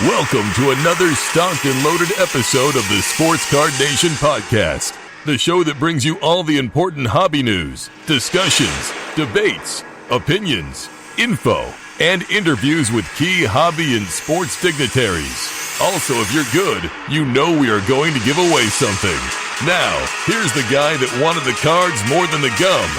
Welcome to another stocked and loaded episode of the Sports Card Nation podcast, the show that brings you all the important hobby news, discussions, debates, opinions, info, and interviews with key hobby and sports dignitaries. Also, if you're good, you know we are going to give away something. Now, here's the guy that wanted the cards more than the gum.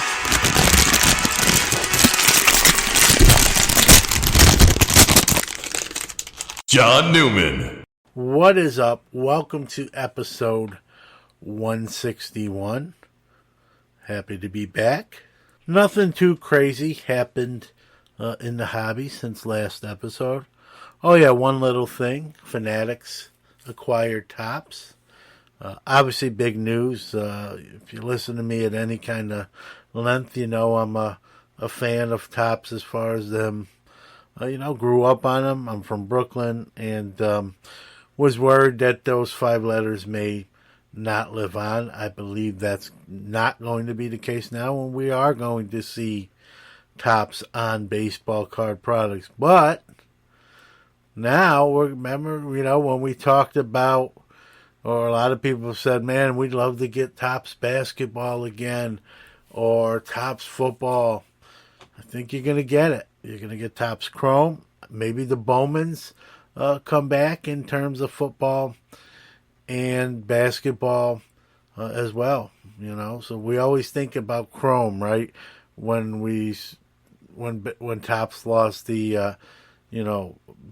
John Newman. What is up? Welcome to episode 161. Happy to be back. Nothing too crazy happened in the hobby since last episode. Oh yeah, one little thing. Fanatics acquired Topps. Obviously big news. If you listen to me at any kind of length, you know I'm a fan of Topps as far as them. Grew up on them. I'm from Brooklyn and was worried that those 5 letters may not live on. I believe that's not going to be the case now, and we are going to see Topps on baseball card products. But now, remember, when we talked about, or a lot of people have said, man, we'd love to get Topps basketball again, or Topps football. I think you're going to get it. You're going to get Topps Chrome. Maybe the Bowmans come back in terms of football and basketball as well. So we always think about Chrome, right? When Topps lost the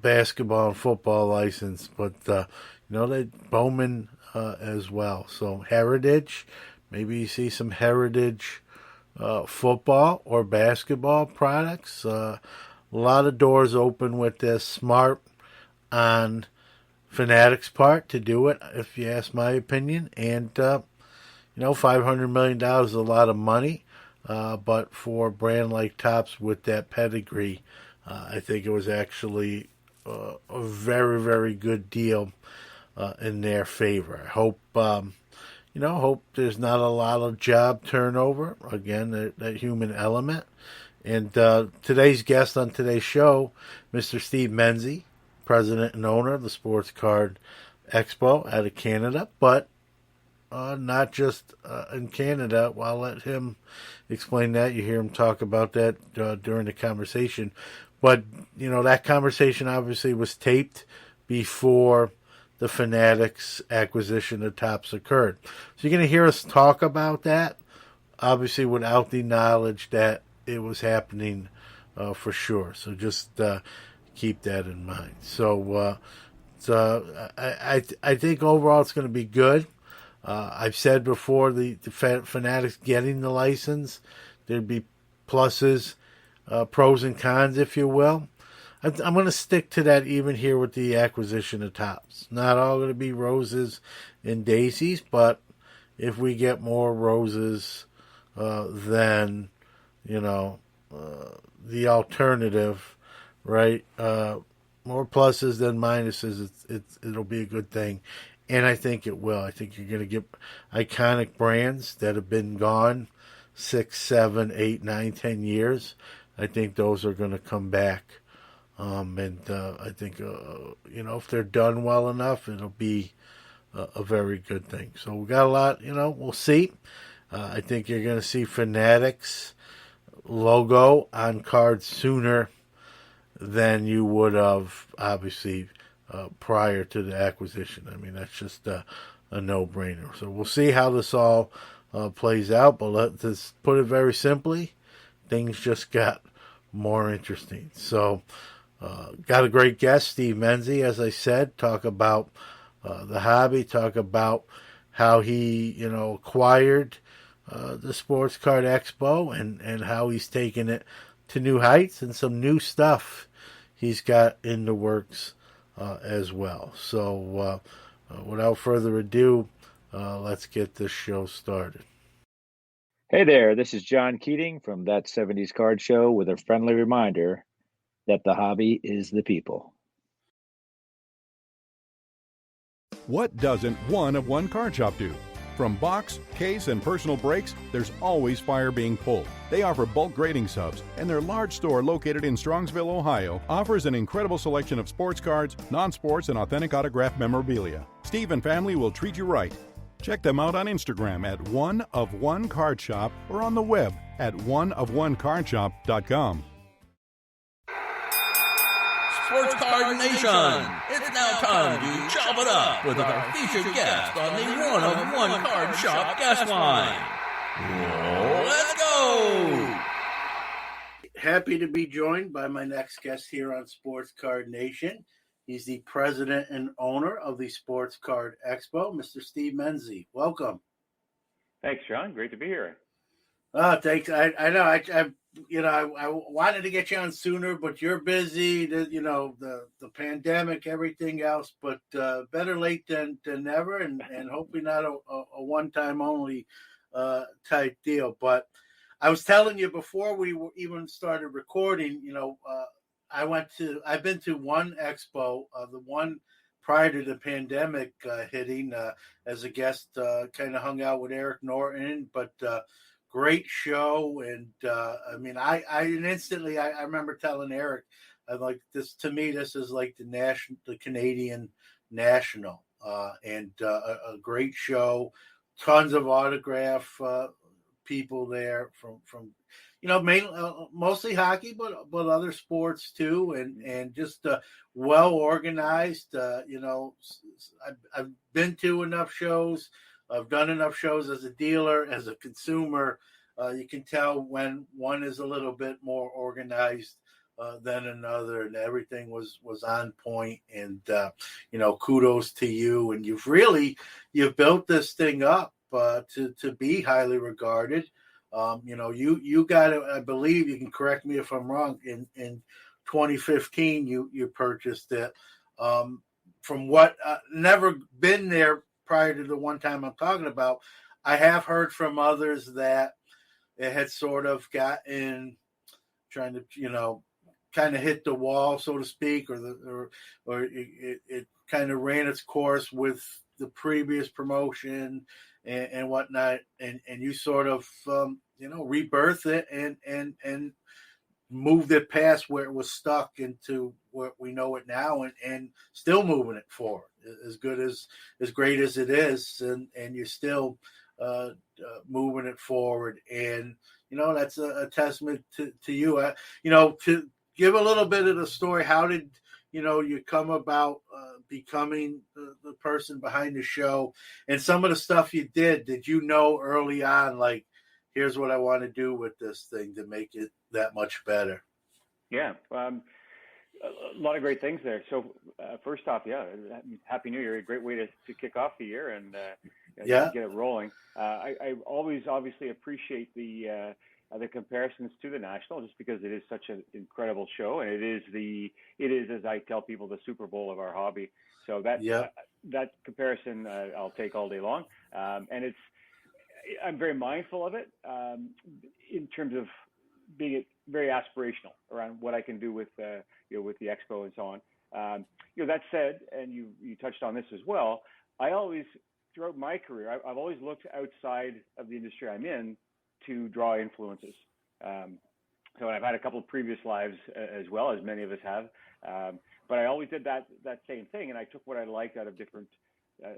basketball and football license, but they Bowman as well. So Heritage, maybe you see some Heritage football or basketball products. A lot of doors open with this. Smart on Fanatics' part to do it, if you ask my opinion. And $500 million is a lot of money, but for a brand like Topps with that pedigree, I think it was actually a very, very good deal in their favor. I hope hope there's not a lot of job turnover. Again, that human element. And today's guest on today's show, Mr. Steve Menzie, president and owner of the Sports Card Expo out of Canada, but not just in Canada. Well, I'll let him explain that. You hear him talk about that during the conversation. But, that conversation obviously was taped before the Fanatics acquisition of Topps occurred. So you're going to hear us talk about that, obviously without the knowledge that it was happening for sure. So just keep that in mind. So I think overall it's going to be good. I've said before, the Fanatics getting the license, there'd be pluses, pros and cons, if you will. I'm going to stick to that even here with the acquisition of Topps. Not all going to be roses and daisies, but if we get more roses than, the alternative, right? More pluses than minuses, it'll be a good thing. And I think it will. I think you're going to get iconic brands that have been gone 6, 7, 8, 9, 10 years. I think those are going to come back. I think, if they're done well enough, it'll be a very good thing. So we got a lot, we'll see. I think you're going to see Fanatics logo on cards sooner than you would have, obviously, prior to the acquisition. I mean, that's just a no-brainer. So we'll see how this all plays out, but let's put it very simply. Things just got more interesting. So, got a great guest, Steve Menzie, as I said, talk about the hobby, talk about how he, acquired the Sports Card Expo and how he's taken it to new heights and some new stuff he's got in the works as well. So without further ado, let's get this show started. Hey there, this is John Keating from That 70s Card Show with a friendly reminder that the hobby is the people. What doesn't one of one card shop do? From box, case, and personal brakes, there's always fire being pulled. They offer bulk grading subs, and their large store located in Strongsville, Ohio, offers an incredible selection of sports cards, non-sports, and authentic autographed memorabilia. Steve and family will treat you right. Check them out on Instagram at One of One Card Shop or on the web at oneofonecardshop.com. Sports Card Nation! It's now time to chop it up with our featured guest on the One of One Card Shop guest line. Let's go! Happy to be joined by my next guest here on Sports Card Nation. He's the president and owner of the Sports Card Expo, Mr. Steve Menzie. Welcome. Thanks, John. Great to be here. Thanks. I know. I wanted to get you on sooner, but you're busy. The pandemic, everything else. But better late than never, and hopefully not a one-time only type deal. But I was telling you before we even started recording. I've been to one expo, the one prior to the pandemic hitting, as a guest. Kind of hung out with Eric Norton, but. Great show, and I instantly remember telling Eric, I'm like, this to me, this is like the Canadian National, and a great show, tons of autograph people there from mostly hockey, but other sports too, and just well organized. I've been to enough shows. I've done enough shows as a dealer, as a consumer. You can tell when one is a little bit more organized than another, and everything was on point. And kudos to you. And you've built this thing up to be highly regarded. You got it. I believe, you can correct me if I'm wrong. In 2015, you purchased it. From what never been there prior to the one time I'm talking about, I have heard from others that it had sort of gotten trying to, kind of hit the wall, so to speak, or it kind of ran its course with the previous promotion and whatnot, and you sort of rebirthed it and moved it past where it was stuck into what we know it now, and still moving it forward as great as it is, and you're still moving it forward. And that's a testament to you. To give a little bit of the story, how did you come about becoming the person behind the show, and some of the stuff you did you know early on, like, here's what I want to do with this thing to make it that much better? Yeah, a lot of great things there. So first off, Happy New Year. A great way to kick off the year and get it rolling. I always obviously appreciate the comparisons to the National, just because it is such an incredible show, and it is, as I tell people, the Super Bowl of our hobby. So that comparison I'll take all day long, and I'm very mindful of it in terms of being very aspirational around what I can do with the expo and so on. That said, and you touched on this as well, I always, throughout my career, I've always looked outside of the industry I'm in to draw influences. So I've had a couple of previous lives as well, as many of us have, but I always did that same thing, and I took what I liked out of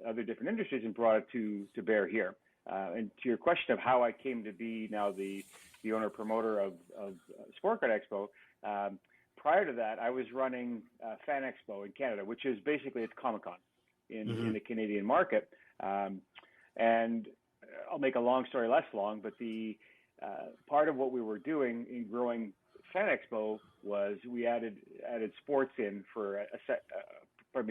other different industries and brought it to bear here. And to your question of how I came to be now the owner promoter of Sport Card Expo, prior to that, I was running Fan Expo in Canada, which is basically, it's Comic-Con in the Canadian market. And I'll make a long story less long, but the part of what we were doing in growing Fan Expo was we added sports in for a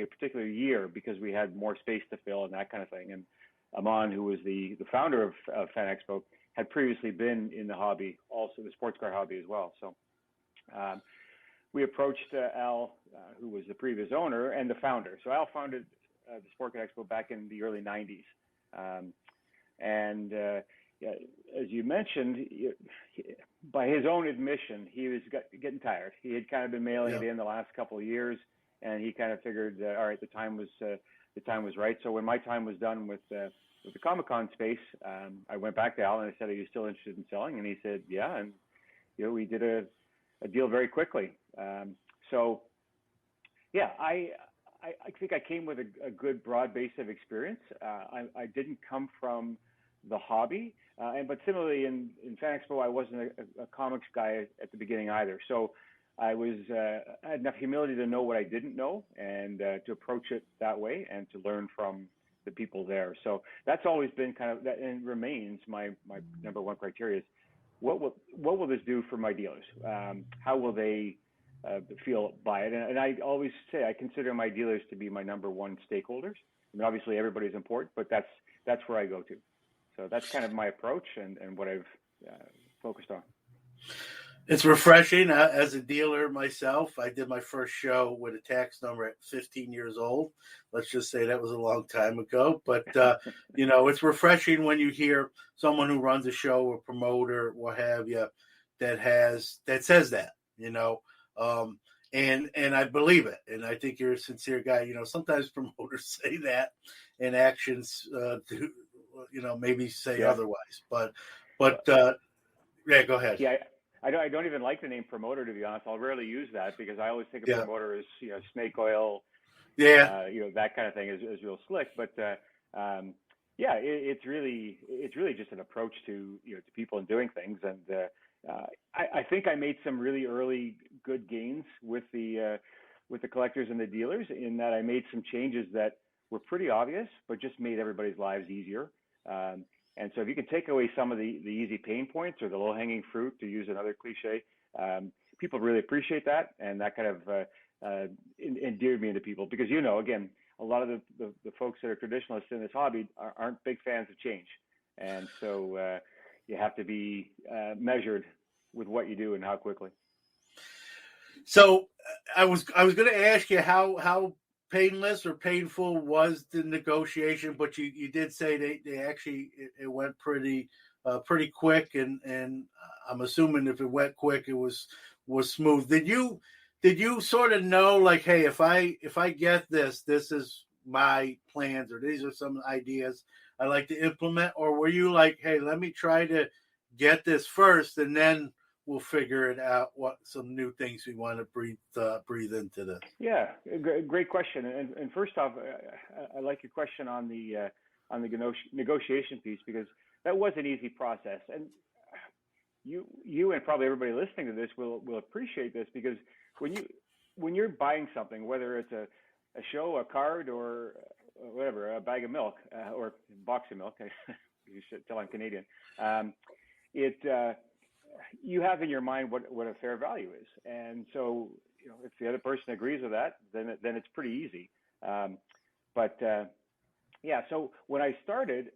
particular year, because we had more space to fill and that kind of thing. And Aman, who was the founder of Fan Expo, had previously been in the hobby, also the sports car hobby as well. So we approached Al, who was the previous owner and the founder. So Al founded the Sport Card Expo back in the early 90s. As you mentioned, by his own admission, he was getting tired. He had kind of been mailing it in the last couple of years. and he kind of figured, all right, the time was right. So when my time was done with the Comic-Con space, I went back to Al and I said, "Are you still interested in selling?" And he said, "Yeah." And we did a deal very quickly. So yeah, I think I came with a good broad base of experience. I didn't come from the hobby, but similarly in Fan Expo, I wasn't a comics guy at the beginning either. So I had enough humility to know what I didn't know and to approach it that way and to learn from the people there. So that's always been kind of that, and remains my number one criteria is what will this do for my dealers? How will they feel by it? And I always say I consider my dealers to be my number one stakeholders. I mean, obviously everybody's important, but that's where I go to. So that's kind of my approach and what I've focused on. It's refreshing. As a dealer myself, I did my first show with a tax number at 15 years old. Let's just say that was a long time ago. But, it's refreshing when you hear someone who runs a show or promoter, what have you, that says that, and I believe it. And I think you're a sincere guy. Sometimes promoters say that and actions do, maybe say otherwise. But yeah, go ahead. Yeah. I don't even like the name promoter, to be honest. I'll rarely use that because I always think of promoter as snake oil, that kind of thing is real slick. But it's really just an approach to to people and doing things. And I think I made some really early good gains with the collectors and the dealers in that I made some changes that were pretty obvious, but just made everybody's lives easier. And so if you can take away some of the easy pain points or the low-hanging fruit, to use another cliche, people really appreciate that. And that kind of endeared me into people because, again, a lot of the folks that are traditionalists in this hobby aren't big fans of change. And so you have to be measured with what you do and how quickly. So I was going to ask you how painless or painful was the negotiation, but you did say they actually it went pretty quick, and I'm assuming if it went quick, it was smooth. Did you sort of know, like, hey, if I get this is my plans, or these are some ideas I like to implement, or were you like, hey, let me try to get this first, and then we'll figure it out what some new things we want to breathe into this? Yeah, great question. And first off, I like your question on the negotiation piece, because that was an easy process. And you and probably everybody listening to this will appreciate this, because when you're buying something, whether it's a show, a card, or whatever, a bag of milk or a box of milk, you should tell I'm Canadian. You have in your mind what a fair value is, and so if the other person agrees with that, then it's pretty easy. So when I started,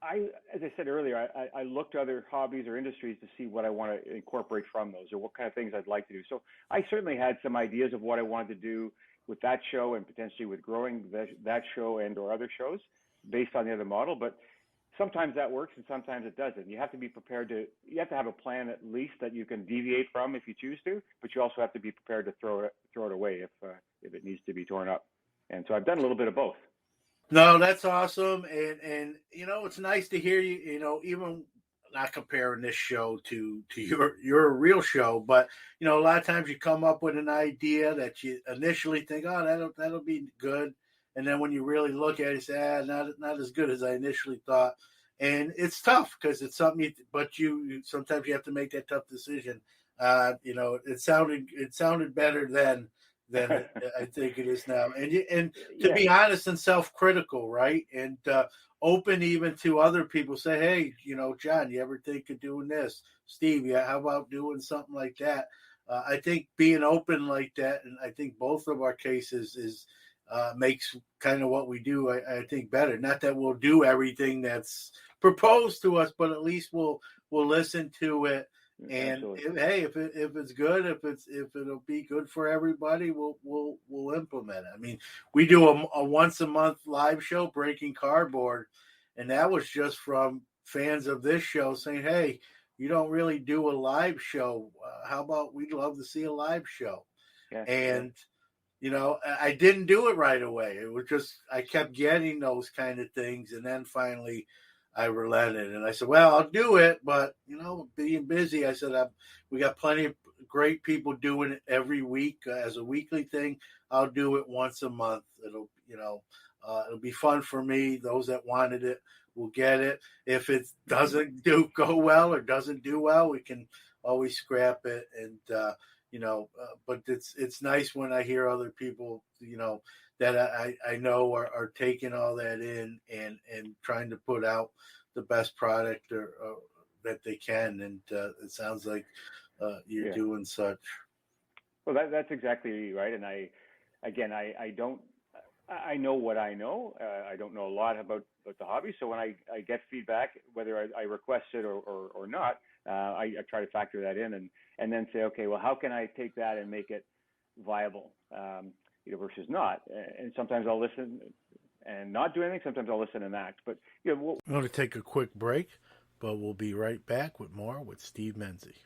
as I said earlier, I looked to other hobbies or industries to see what I want to incorporate from those, or what kind of things I'd like to do. So I certainly had some ideas of what I wanted to do with that show, and potentially with growing that show and or other shows based on the other model. But sometimes that works and sometimes it doesn't. You have to be prepared you have to have a plan at least that you can deviate from if you choose to, but you also have to be prepared to throw it away if it needs to be torn up. And so I've done a little bit of both. No, that's awesome. And it's nice to hear you, even not comparing this show to your real show, but a lot of times you come up with an idea that you initially think, oh, that'll be good. And then when you really look at it, you say, not as good as I initially thought. And it's tough because it's something, but you sometimes you have to make that tough decision. It sounded better than I think it is now. And to be honest and self-critical, right? And open even to other people. Say, hey, John, you ever think of doing this? Steve, how about doing something like that? I think being open like that, and I think both of our cases is makes kind of what we do, I think, better. Not that we'll do everything that's proposed to us, but at least we'll listen to it. And if it's good, if it'll be good for everybody, we'll implement it. I mean, we do a once a month live show, Breaking Cardboard, and that was just from fans of this show saying, hey, you don't really do a live show. How about we'd love to see a live show? Yeah. And I didn't do it right away. It was just I kept getting those kind of things, and then finally I relented and I said, "Well, I'll do it, but being busy," I said, "We got plenty of great people doing it every week as a weekly thing. I'll do it once a month. It'll be fun for me. Those that wanted it will get it. If it doesn't go well or doesn't do well, we can always scrap it." And but it's nice when I hear other people, that I know are taking all that in and trying to put out the best product or that they can. And it sounds like you're doing such. Well, that's exactly right. And I know what I know. I don't know a lot about the hobby. So when I get feedback, whether I request it or not, I try to factor that in and then say, okay, well, how can I take that and make it viable, versus not? And sometimes I'll listen and not do anything. Sometimes I'll listen and act. But I'm going to take a quick break, but we'll be right back with more with Steve Menzie.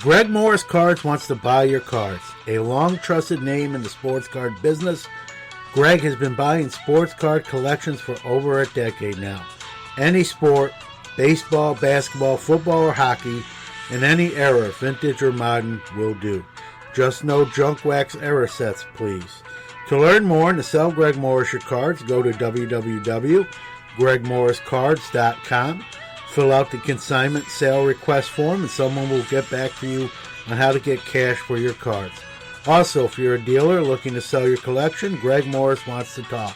Greg Morris Cards wants to buy your cards. A long trusted name in the sports card business, Greg has been buying sports card collections for over a decade now. Any sport, baseball, basketball, football, or hockey, in any era, vintage or modern, will do. Just no junk wax era sets, please. To learn more and to sell Greg Morris your cards, go to www.gregmorriscards.com. Fill out the consignment sale request form and someone will get back to you on how to get cash for your cards. Also, if you're a dealer looking to sell your collection, Greg Morris wants to talk.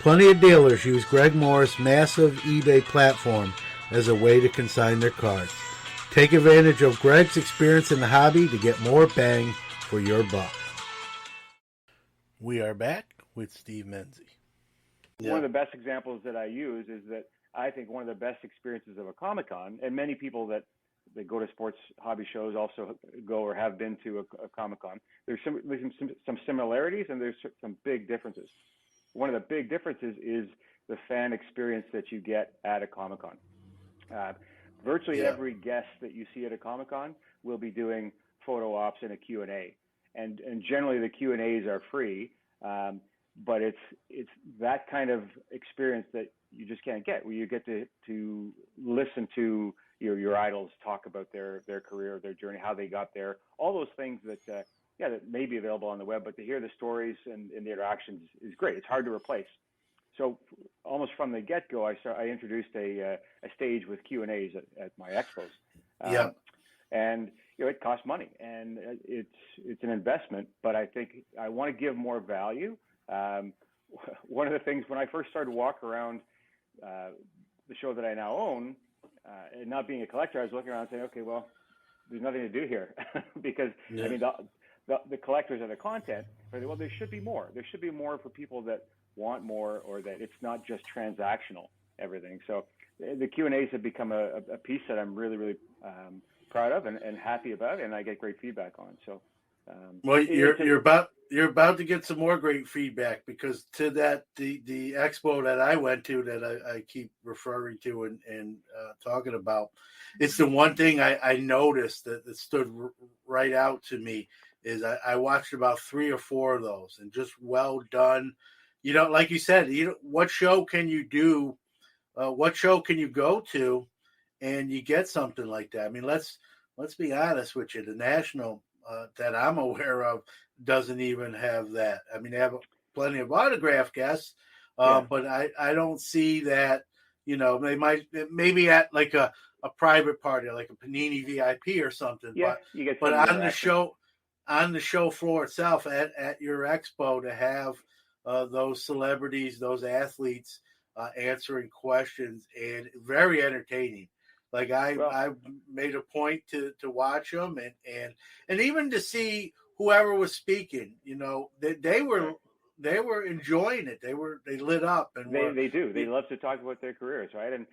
Plenty of dealers use Greg Morris' massive eBay platform as a way to consign their cards. Take advantage of Greg's experience in the hobby to get more bang for your buck. We are back with Steve Menzie. One of the best examples that I use is that I think one of the best experiences of a Comic-Con, and many people that go to sports hobby shows also go or have been to a Comic-Con. There's some similarities and there's some big differences. One of the big differences is the fan experience that you get at a Comic-Con. Virtually every guest that you see at a Comic-Con will be doing photo ops and a Q&A. And generally the Q&As are free, but it's that kind of experience that you just can't get, where you get to listen to your idols talk about their career, their journey, how they got there, all those things that may be available on the web, but to hear the stories and the interactions is great. It's hard to replace. So almost from the get-go, I introduced a stage with Q&As at my expos. And it costs money, and it's an investment, but I think I want to give more value. One of the things when I first started to walk around the show that I now own, and not being a collector, I was looking around and saying, okay, well, there's nothing to do here because I mean the collectors and the content. Well, there should be more. There should be more for people that want more, or that it's not just transactional everything. So the Q&As have become a piece that I'm really, really proud of and happy about, and I get great feedback on. So well, you're about to get some more great feedback, because to that the expo that I went to that I keep referring to and talking about, it's the one thing I noticed that stood right out to me is I watched about 3 or 4 of those, and just well done. Like you said, what show can you do? What show can you go to, and you get something like that? I mean, let's be honest with you. The National that I'm aware of doesn't even have that. I mean, they have plenty of autograph guests, but I don't see that. They might maybe at like a private party, like a Panini VIP or something. Yeah, but on the show floor itself at your expo, to have those celebrities, those athletes answering questions, and very entertaining. Like I made a point to watch them and even to see whoever was speaking. They were enjoying it. They lit up, and they do. They love to talk about their careers, right? And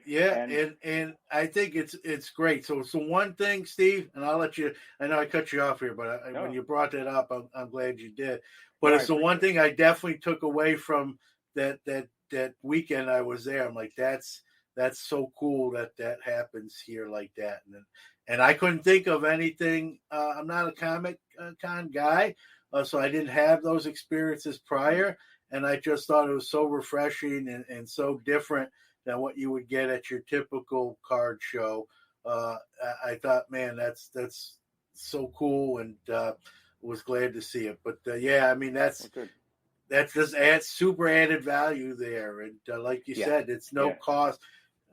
and I think it's great. So one thing, Steve, and I'll let you. I know I cut you off here, but when you brought that up, I'm glad you did. But it's the one thing I definitely took away from that weekend I was there. I'm like, that's so cool that happens here like that. And I couldn't think of anything. I'm not a Comic Con guy, so I didn't have those experiences prior, and I just thought it was so refreshing and so different than what you would get at your typical card show. I thought, man, that's so cool, and was glad to see it. But yeah, I mean that just adds super added value there, and like you said, it's no cost.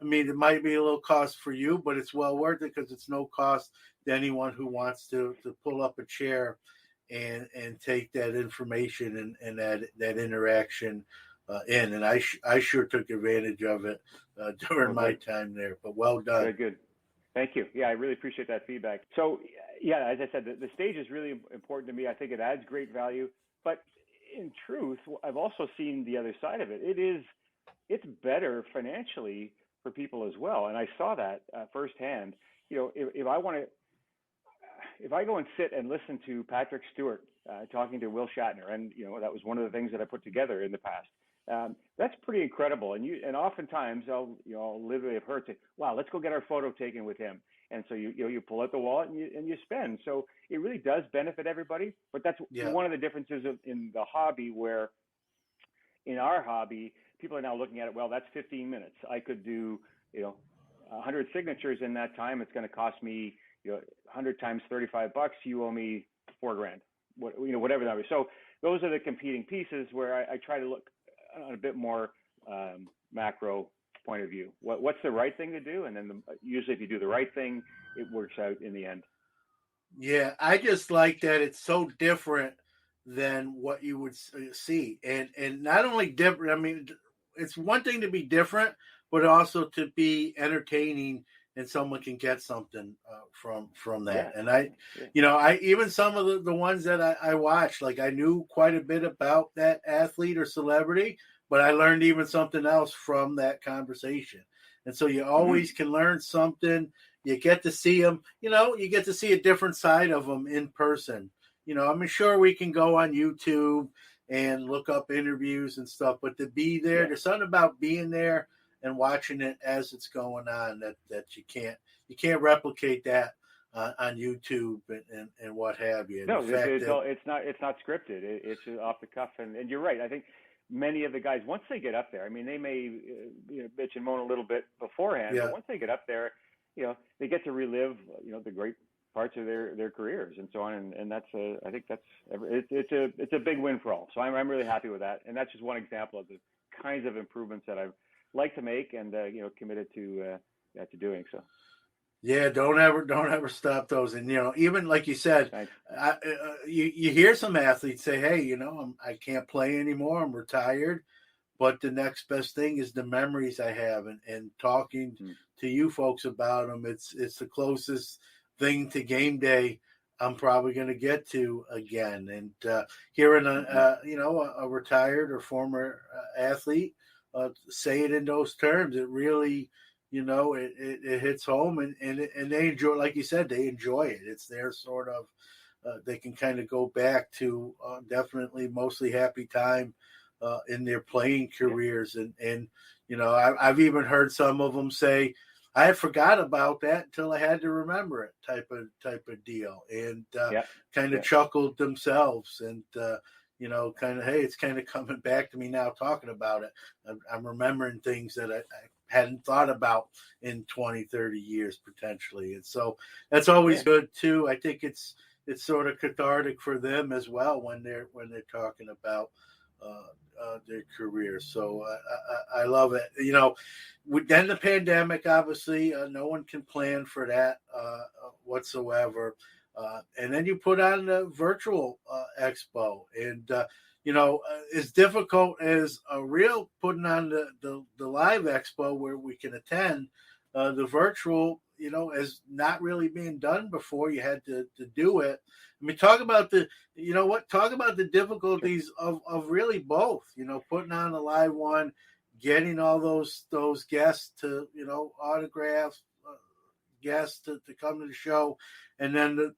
I mean, it might be a little cost for you, but it's well worth it because it's no cost to anyone who wants to pull up a chair and take that information and that interaction in. And I sure took advantage of it during my time there. But well done. Good. Thank you. Yeah, I really appreciate that feedback. So, yeah, as I said, the stage is really important to me. I think it adds great value. But in truth, I've also seen the other side of it. It's better financially for people as well. And I saw that firsthand. You know, if I go and sit and listen to Patrick Stewart talking to Will Shatner, and you know that was one of the things that I put together in the past. That's pretty incredible. And oftentimes I'll literally have heard say, "Wow, let's go get our photo taken with him." And so you pull out the wallet and you spend. So it really does benefit everybody. But that's one of the differences in the hobby, where in our hobby, people are now looking at it. Well, that's 15 minutes. I could do 100 signatures in that time. It's going to cost me 100 times $35. You owe me $4,000. Whatever that is. So those are the competing pieces where I try to look on a bit more macro point of view. What's the right thing to do? And then usually if you do the right thing, it works out in the end. Yeah, I just like that it's so different than what you would see. And not only different, I mean, it's one thing to be different, but also to be entertaining and someone can get something from that. And I even some of the ones that I watched, like I knew quite a bit about that athlete or celebrity, but I learned even something else from that conversation. And so you always can learn something. You get to see them, you get to see a different side of them in person. I'm sure we can go on YouTube and look up interviews and stuff, but to be there, there's something about being there and watching it as it's going on that you can't replicate that on YouTube and what have you. No, it's not scripted. It's off the cuff, and you're right. I think many of the guys, once they get up there, I mean, they may bitch and moan a little bit beforehand, but once they get up there, they get to relive the great parts of their careers and so on, and that's I think it's a big win for all. So I'm really happy with that, and that's just one example of the kinds of improvements that I've like to make and committed to doing so. Yeah, don't ever stop those. And even like you said, you hear some athletes say, "Hey, I can't play anymore. I'm retired." But the next best thing is the memories I have, and talking to you folks about them. It's the closest thing to game day I'm probably going to get to again. And hearing a retired or former athlete say it in those terms, it really, it hits home, and they enjoy, like you said, they enjoy it. It's their sort of, they can kind of go back to definitely mostly happy time in their playing careers. And I've even heard some of them say, I had forgot about that until I had to remember it type of deal, and kind of chuckled themselves and, kind of, hey, it's kind of coming back to me now talking about it. I'm remembering things that I hadn't thought about in 20, 30 years potentially. And so that's always good too. I think it's sort of cathartic for them as well when they're talking about their career. So I love it. Then the pandemic, obviously, no one can plan for that whatsoever. And then you put on the virtual expo, and as difficult as a real putting on the live expo where we can attend, the virtual, is not really being done before. You had to do it. I mean, talk about the difficulties of really both, putting on a live one, getting all those guests to, autographs, guests to come to the show. And then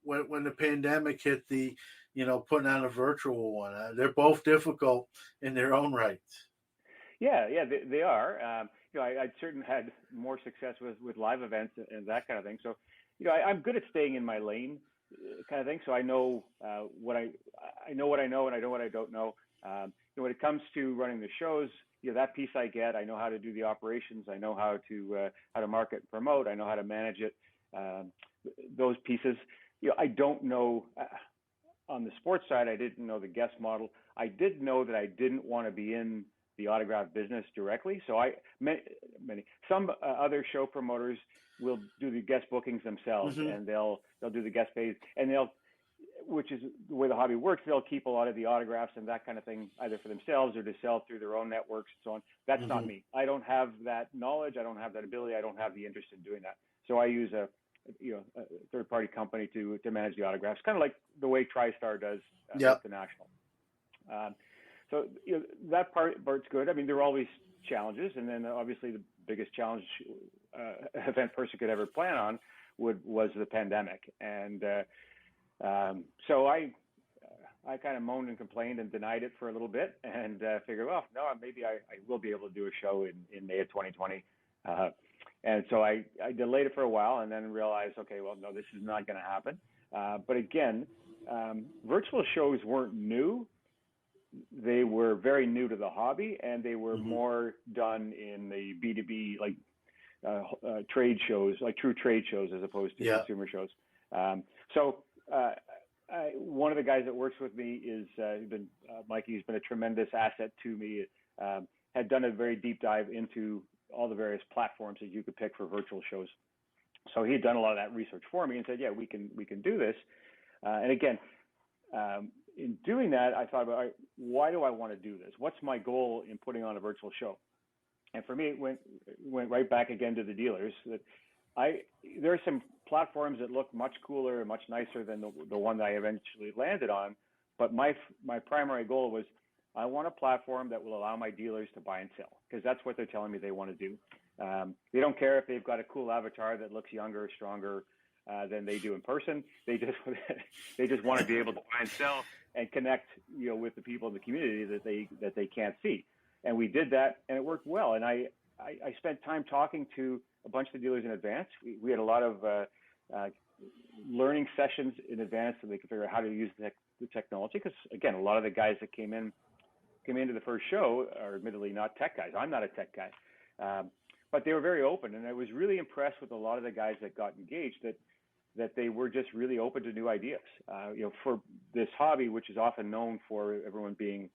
when the pandemic hit, putting on a virtual one, they're both difficult in their own rights. Yeah, they are. I certainly had more success with live events and that kind of thing. So, I'm good at staying in my lane. kind of thing. So I know what I know what I know, and I know what I don't know. When it comes to running the shows, that piece I get. I know how to do the operations. I know how to market and promote. I know how to manage it. Those pieces. I don't know. On the sports side, I didn't know the guest model. I did know that I didn't want to be in the autograph business directly. So some other show promoters will do the guest bookings themselves, and they'll do the guest pays, and which is the way the hobby works. They'll keep a lot of the autographs and that kind of thing, either for themselves or to sell through their own networks and so on. That's not me. I don't have that knowledge. I don't have that ability. I don't have the interest in doing that. So I use a third-party company to manage the autographs, kind of like the way TriStar does at the National. So that part's good. I mean, there are always challenges, and then obviously the biggest challenge event person could ever plan on was the pandemic. And so I kind of moaned and complained and denied it for a little bit, and figured, well, no, maybe I will be able to do a show in May of 2020. And so I delayed it for a while, and then realized, okay, well, no, this is not going to happen. But again, virtual shows weren't new. They were very new to the hobby, and they were more done in the B2B, like trade shows, like true trade shows, as opposed to consumer shows. So one of the guys that works with me is Mikey. He's been a tremendous asset to me. Had done a very deep dive into all the various platforms that you could pick for virtual shows. So he had done a lot of that research for me and said, yeah, we can do this. And again, in doing that, I thought about, all right, why do I want to do this? What's my goal in putting on a virtual show? And for me, it went right back again to the dealers. That there are some platforms that look much cooler and much nicer than the one that I eventually landed on. But my primary goal was, I want a platform that will allow my dealers to buy and sell, because that's what they're telling me they want to do. They don't care if they've got a cool avatar that looks younger or stronger than they do in person. They just want to be able to buy and sell and connect, with the people in the community that they can't see. And we did that, and it worked well. And I spent time talking to a bunch of the dealers in advance. We had a lot of learning sessions in advance so they could figure out how to use the technology. Because again, a lot of the guys that came into the first show are admittedly not tech guys. I'm not a tech guy, but they were very open, and I was really impressed with a lot of the guys that got engaged. That they were just really open to new ideas. For this hobby, which is often known for everyone being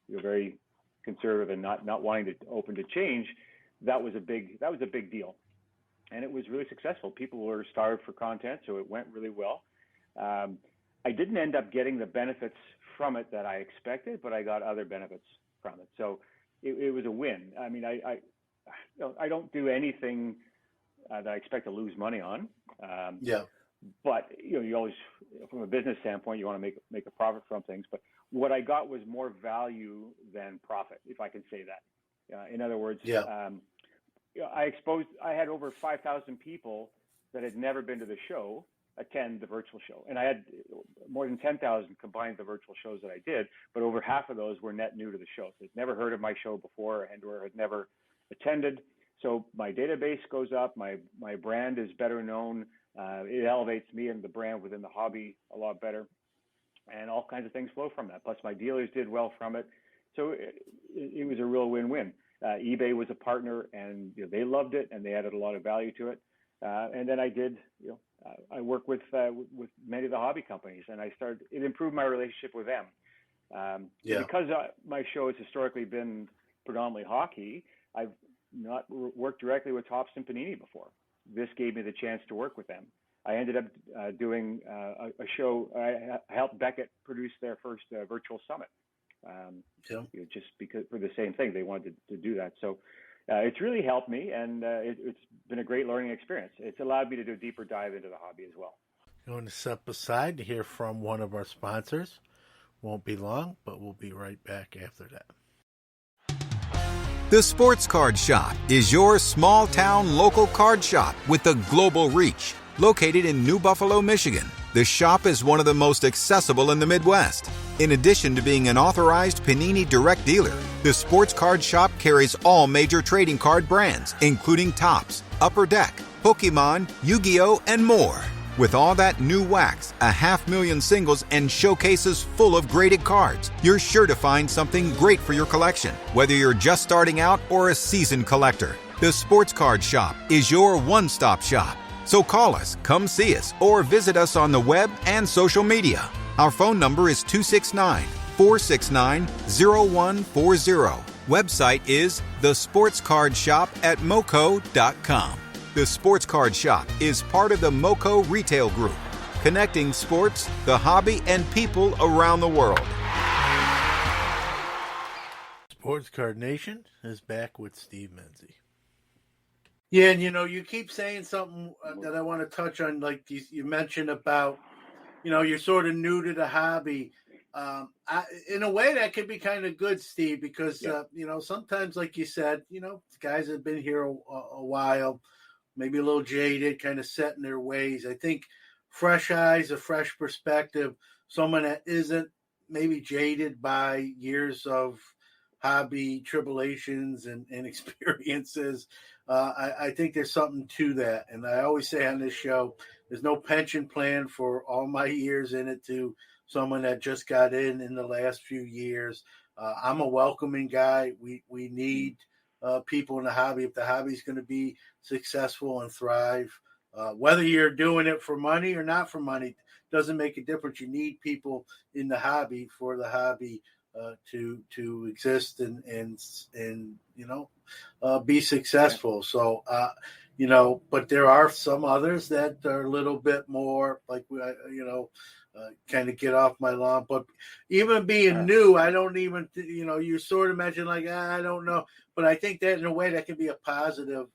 very conservative and not wanting to open to change, that was a big deal, and it was really successful. People were starved for content, so it went really well. I didn't end up getting the benefits from it that I expected, but I got other benefits from it. So it was a win. I mean, I don't do anything that I expect to lose money on. But you always, from a business standpoint, you want to make a profit from things. But what I got was more value than profit, if I can say that. In other words, I had over 5,000 people that had never been to the show attend the virtual show. And I had more than 10,000 combined the virtual shows that I did, but over half of those were net new to the show. They'd never heard of my show before or had never attended. So my database goes up, my brand is better known, it elevates me and the brand within the hobby a lot better, and all kinds of things flow from that. Plus my dealers did well from it. So it was a real win-win. eBay was a partner, and they loved it, and they added a lot of value to it. And then I did, I work with many of the hobby companies, and it improved my relationship with them. Because my show has historically been predominantly hockey, I've not worked directly with Topps and Panini before. This gave me the chance to work with them. I ended up doing a show. I helped Beckett produce their first virtual summit. Just because for the same thing, they wanted to do that. So it's really helped me, and it's been a great learning experience. It's allowed me to do a deeper dive into the hobby as well. Going to step aside to hear from one of our sponsors. Won't be long, but we'll be right back after that. The Sports Card Shop is your small-town local card shop with a global reach. Located in New Buffalo, Michigan, the shop is one of the most accessible in the Midwest. In addition to being an authorized Panini direct dealer, the Sports Card Shop carries all major trading card brands, including Topps, Upper Deck, Pokemon, Yu-Gi-Oh, and more. With all that new wax, 500,000 singles, and showcases full of graded cards, you're sure to find something great for your collection, whether you're just starting out or a seasoned collector. The Sports Card Shop is your one-stop shop. So call us, come see us, or visit us on the web and social media. Our phone number is 269-469-0140. Website is thesportscardshop@moco.com. The Sports Card Shop is part of the Moco Retail Group, connecting sports, the hobby, and people around the world. Sports Card Nation is back with Steve Menzie. Yeah, and you keep saying something that I want to touch on, like you mentioned about, you're sort of new to the hobby. In a way, that could be kind of good, Steve, because, sometimes, like you said, guys have been here a while, maybe a little jaded, kind of set in their ways. I think fresh eyes, a fresh perspective, someone that isn't maybe jaded by years of hobby tribulations and experiences. I think there's something to that. And I always say on this show, there's no pension plan for all my years in it to someone that just got in the last few years. I'm a welcoming guy. We need people in the hobby. If the hobby is going to be successful and thrive, whether you're doing it for money or not for money, doesn't make a difference. You need people in the hobby for the hobby to exist and be successful. So but there are some others that are a little bit more like kind of get off my lawn. But even being new, I don't even you sort of mention like I don't know, but I think that in a way that can be a positive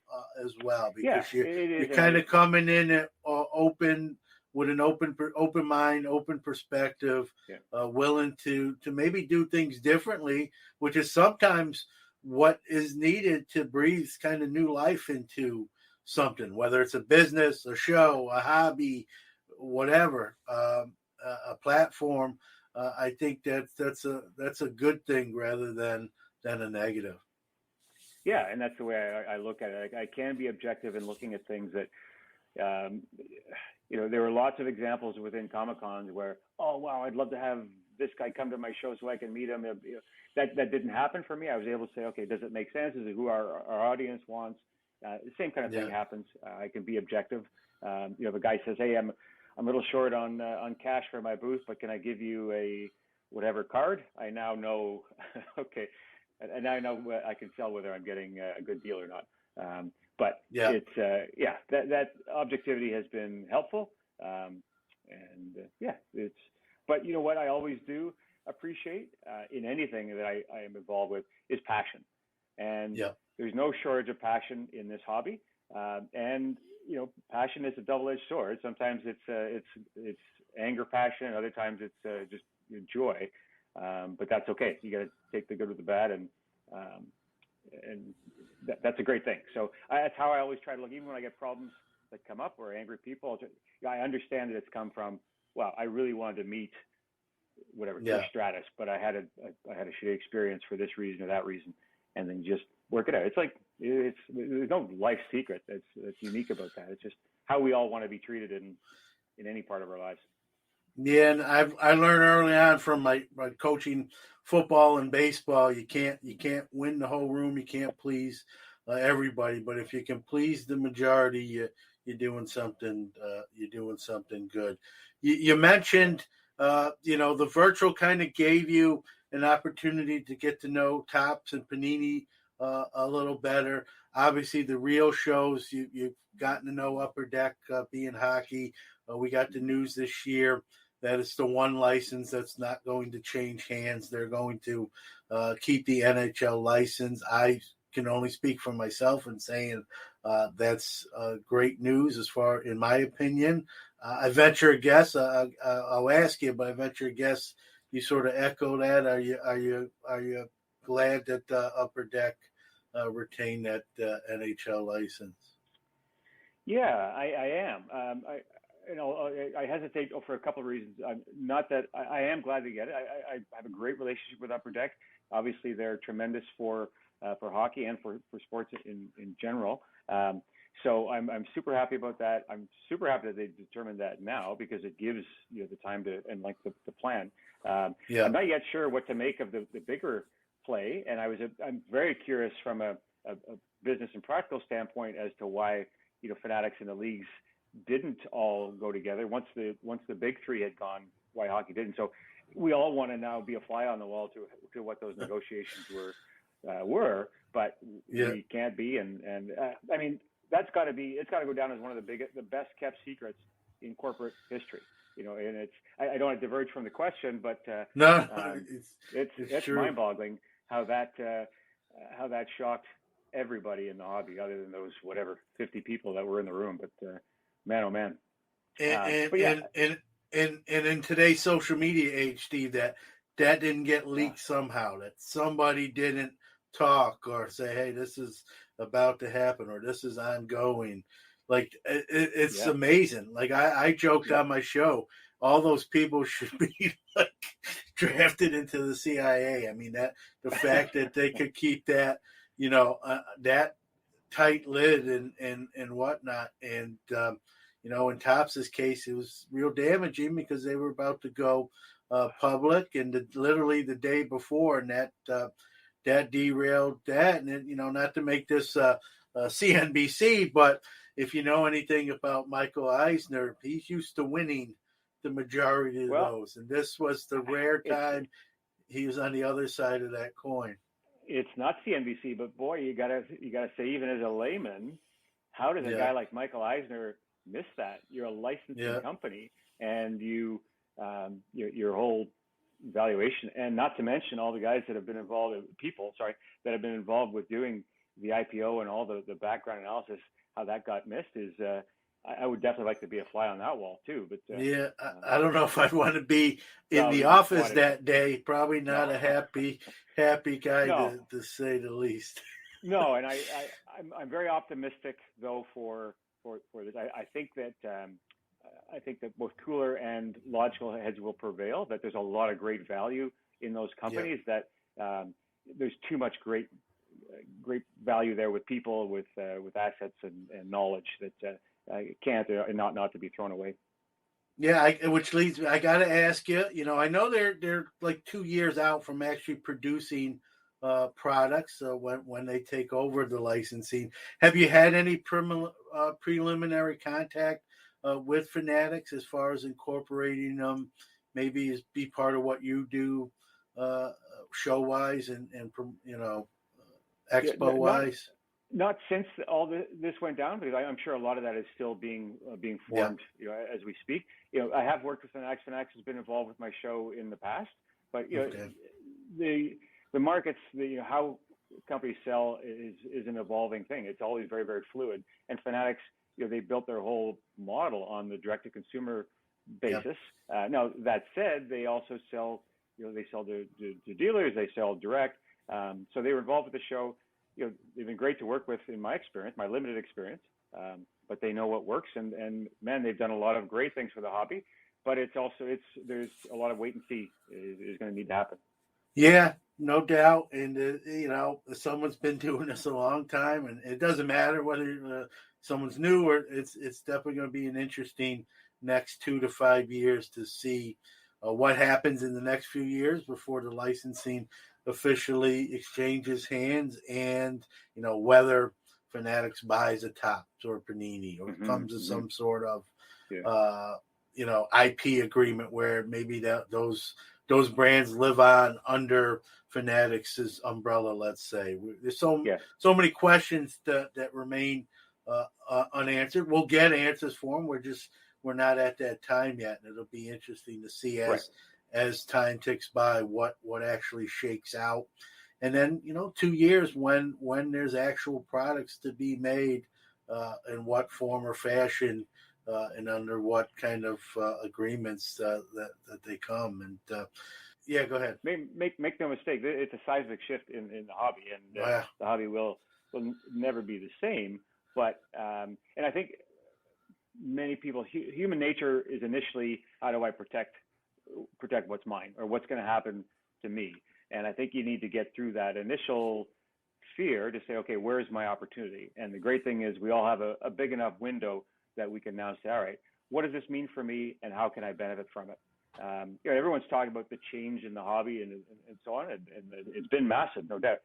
as well, because you're kind of coming in at open. With an open mind, open perspective, willing to maybe do things differently, which is sometimes what is needed to breathe kind of new life into something, whether it's a business, a show, a hobby, whatever, a platform. I think that's a good thing rather than a negative. Yeah, and that's the way I look at it. I can be objective in looking at things that. There were lots of examples within Comic-Cons where, oh, wow, I'd love to have this guy come to my show so I can meet him. That didn't happen for me. I was able to say, okay, does it make sense? Is it who our audience wants? The same kind of thing happens. I can be objective. If a guy says, hey, I'm a little short on cash for my booth, but can I give you a whatever card? I now know, okay, and now I know I can tell whether I'm getting a good deal or not. But it's that objectivity has been helpful, but you know what I always do appreciate in anything that I am involved with is passion, and there's no shortage of passion in this hobby, and passion is a double-edged sword. Sometimes it's anger passion, and other times it's just joy, but that's okay. You got to take the good with the bad, and that's a great thing. So that's how I always try to look. Even when I get problems that come up or angry people, I understand that it's come from, well, I really wanted to meet whatever Stratus, but I had a shitty experience for this reason or that reason, and then just work it out. It's like there's no life secret that's unique about that. It's just how we all want to be treated in any part of our lives. Yeah, and I learned early on from my coaching football and baseball, you can't win the whole room, you can't please everybody, but if you can please the majority, you're doing something good. You mentioned the virtual kind of gave you an opportunity to get to know Topps and Panini a little better. Obviously, the real shows you've gotten to know Upper Deck being hockey. We got the news this year that it's the one license that's not going to change hands. They're going to keep the NHL license. I can only speak for myself in saying that's great news as far, in my opinion. I venture a guess. I'll ask you, but I venture a guess you sort of echo that. Are you glad that Upper Deck retained that NHL license? Yeah, I am. I hesitate for a couple of reasons. Not that I am glad to get it. I have a great relationship with Upper Deck. Obviously, they're tremendous for hockey and for sports in general. So I'm super happy about that. I'm super happy that they determined that now, because it gives the time to and like the plan. I'm not yet sure what to make of the bigger play, and I'm very curious from a business and practical standpoint as to why Fanatics and the leagues didn't all go together once the big three had gone. Why hockey didn't. So we all want to now be a fly on the wall to what those negotiations were, but we can't be. And I mean, it's got to go down as one of the best kept secrets in corporate history. And it's I don't want to diverge from the question, but it's mind-boggling how that shocked everybody in the hobby, other than those 50 people that were in the room. But man, oh man. And in today's social media age, Steve, that didn't get leaked somehow, that somebody didn't talk or say, hey, this is about to happen or this is ongoing. Like, it's amazing. Like, I joked on my show, all those people should be like drafted into the CIA. I mean, the fact that they could keep that, that tight lid and whatnot. And, in Topps' case, it was real damaging because they were about to go public, and literally the day before, and that derailed that. And not to make this CNBC, but if you know anything about Michael Eisner, he's used to winning the majority of those, and this was the rare time he was on the other side of that coin. It's not CNBC, but boy, you gotta say, even as a layman, how does a guy like Michael Eisner miss that? You're a licensing company, and your whole valuation, and not to mention all the guys that have been involved, that have been involved with doing the IPO and all the background analysis, how that got missed is. I would definitely like to be a fly on that wall too, but I don't know if I'd want to be in the office that day. Probably not a happy guy to say the least. No, and I'm very optimistic though for this. I think that both cooler and logical heads will prevail. That there's a lot of great value in those companies. That there's too much great value there with people, with assets and knowledge that. Can't and not to be thrown away. Yeah, which leads me. I got to ask you. I know they're like 2 years out from actually producing products. When they take over the licensing, have you had any preliminary contact with Fanatics as far as incorporating them? Maybe as be part of what you do, show wise and expo wise. Not since all this went down, because I'm sure a lot of that is still being formed, as we speak. I have worked with Fanatics. Fanatics has been involved with my show in the past, but the markets, how companies sell is an evolving thing. It's always very, very fluid. And Fanatics, they built their whole model on the direct-to-consumer basis. Now that said, they also sell, they sell to dealers, they sell direct. So they were involved with the show. They've been great to work with in my experience, my limited experience, but they know what works, and man, they've done a lot of great things for the hobby, but there's a lot of wait and see is going to need to happen. Yeah, no doubt. And, someone's been doing this a long time, and it doesn't matter whether someone's new or it's definitely going to be an interesting next 2 to 5 years to see what happens in the next few years before the licensing officially exchanges hands, and whether Fanatics buys a Topps or Panini or comes to some sort of IP agreement where maybe those brands live on under Fanatics' umbrella. Let's say there's so many questions that remain unanswered. We'll get answers for them. We're not at that time yet, and it'll be interesting to see as time ticks by what actually shakes out. And then 2 years when there's actual products to be made, in what form or fashion, and under what kind of agreements that they come. And go ahead. Make no mistake, it's a seismic shift in the hobby, and the hobby will never be the same. But and I think many people, human nature is initially, how do I protect what's mine or what's going to happen to me? And I think you need to get through that initial fear to say, okay, where's my opportunity? And the great thing is we all have a big enough window that we can now say, all right, what does this mean for me and how can I benefit from it? Everyone's talking about the change in the hobby and so on, and it's been massive, no doubt.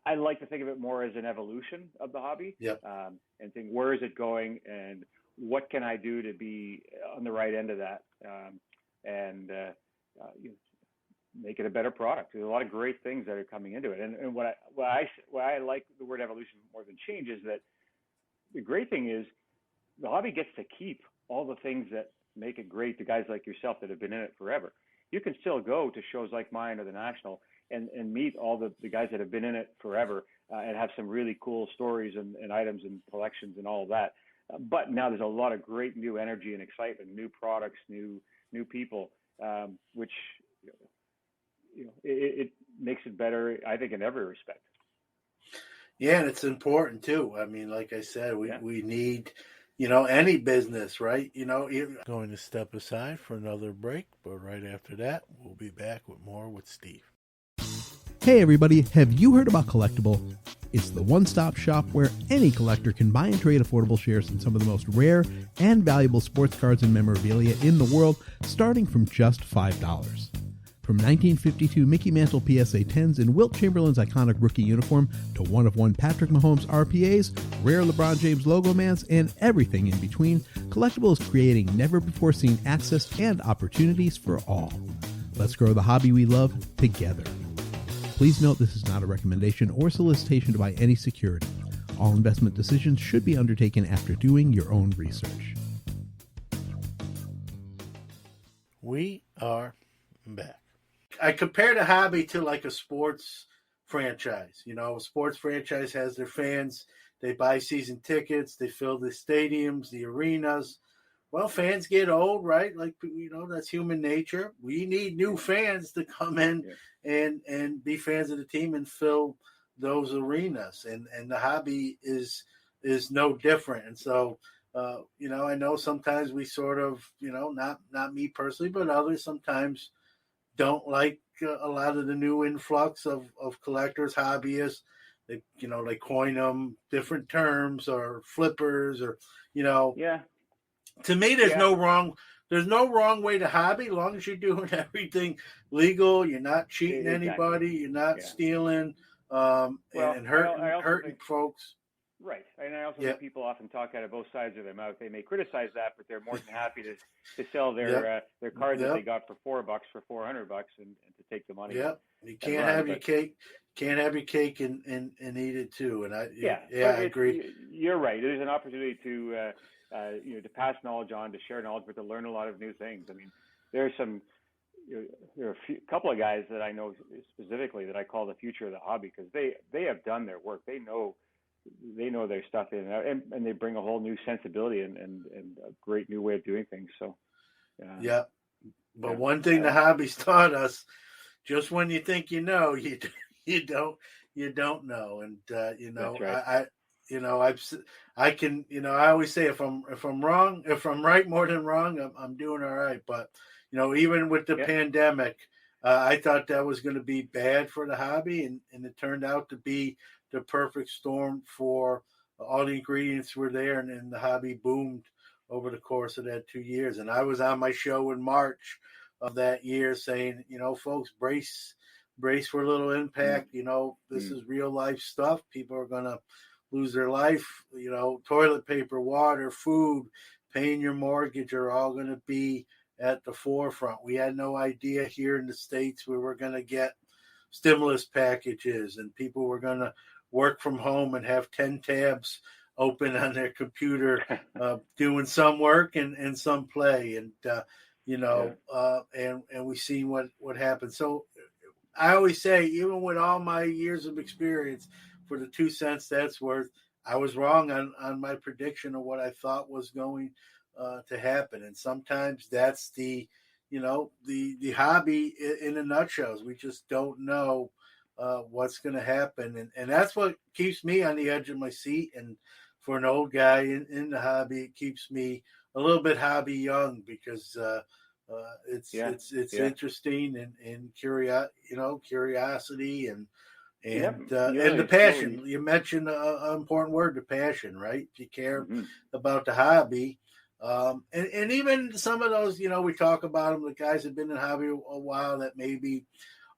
I like to think of it more as an evolution of the hobby, and think, where is it going and what can I do to be on the right end of that, and make it a better product. There's a lot of great things that are coming into it. And what I like the word evolution more than change is that the great thing is the hobby gets to keep all the things that make it great to guys like yourself that have been in it forever. You can still go to shows like mine or the National and meet all the guys that have been in it forever, and have some really cool stories and items and collections and all of that. But now there's a lot of great new energy and excitement, new products, new people, which it makes it better, I think, in every respect. Yeah, and it's important too. I mean, like I said, we need, any business, right? Going to step aside for another break, but right after that, we'll be back with more with Steve. Hey everybody, have you heard about Collectible? It's the one-stop shop where any collector can buy and trade affordable shares in some of the most rare and valuable sports cards and memorabilia in the world, starting from just $5. From 1952 Mickey Mantle PSA 10s and Wilt Chamberlain's iconic rookie uniform to one-of-one Patrick Mahomes RPAs, rare LeBron James logo mans, and everything in between, Collectible is creating never-before-seen access and opportunities for all. Let's grow the hobby we love together. Please note this is not a recommendation or solicitation to buy any security. All investment decisions should be undertaken after doing your own research. We are back. I compare the hobby to like a sports franchise. A sports franchise has their fans. They buy season tickets. They fill the stadiums, the arenas. Well, fans get old, right? Like, that's human nature. We need new fans to come in and be fans of the team and fill those arenas. And the hobby is no different. And so, I know sometimes we sort of, not me personally, but others sometimes don't like a lot of the new influx of collectors, hobbyists. They coin them different terms or flippers or, To me, there's no wrong way to hobby, as long as you're doing everything legal. You're not cheating anybody. You're not stealing and hurting folks. Right. And I also think people often talk out of both sides of their mouth. They may criticize that, but they're more than happy to sell their cards that they got for $4 for $400 and to take the money. Yeah. You can't have your cake. Can't have your cake and eat it too. And I agree. You're right. There's an opportunity to pass knowledge on, to share knowledge, but to learn a lot of new things. I mean, there are a couple of guys that I know specifically that I call the future of the hobby, because they have done their work. They know their stuff in and out, and they bring a whole new sensibility and a great new way of doing things. So, but one thing the hobby's taught us: just when you think you know, you don't know, and That's right. I can, I always say if I'm right more than wrong, I'm doing all right. But, even with the pandemic, I thought that was going to be bad for the hobby, and it turned out to be the perfect storm for all the ingredients were there, and the hobby boomed over the course of that 2 years. And I was on my show in March of that year saying, folks, brace for a little impact. This is real life stuff. People are going to lose their life. Toilet paper, water, food, paying your mortgage are all going to be at the forefront. We had no idea here in the States we were going to get stimulus packages and people were going to work from home and have 10 tabs open on their computer, doing some work and some play. And, and we seen what happened. So I always say, even with all my years of experience, for the 2 cents that's worth, I was wrong on my prediction of what I thought was going to happen. And sometimes that's the hobby in a nutshell. We just don't know what's going to happen. And that's what keeps me on the edge of my seat. And for an old guy in the hobby, it keeps me a little bit hobby young, because it's interesting and curiosity and And and the passion. You mentioned an important word, the passion, right? You care about the hobby. And even some of those, we talk about them, the guys that have been in the hobby a while that maybe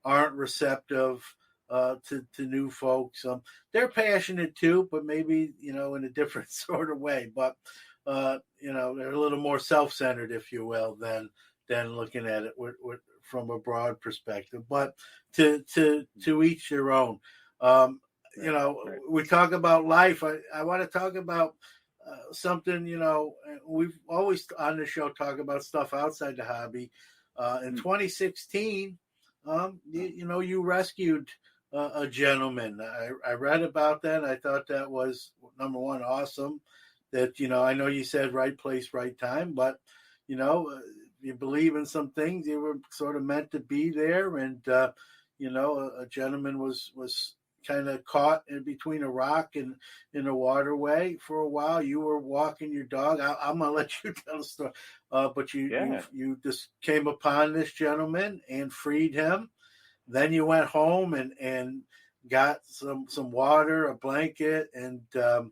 aren't receptive to new folks. They're passionate too, but maybe, in a different sort of way. But, they're a little more self-centered, if you will, than looking at it from a broad perspective. But to each their own. We talk about life. I want to talk about something, we've always on the show talk about stuff outside the hobby. In 2016, you rescued a gentleman. I read about that. I thought that was, number one, awesome. That, I know you said right place, right time, but, you believe in some things, you were sort of meant to be there. And, a gentleman was kind of caught in between a rock and in a waterway for a while. You were walking your dog. I'm going to let you tell the story. But you just came upon this gentleman and freed him. Then you went home and got some water, a blanket, and, the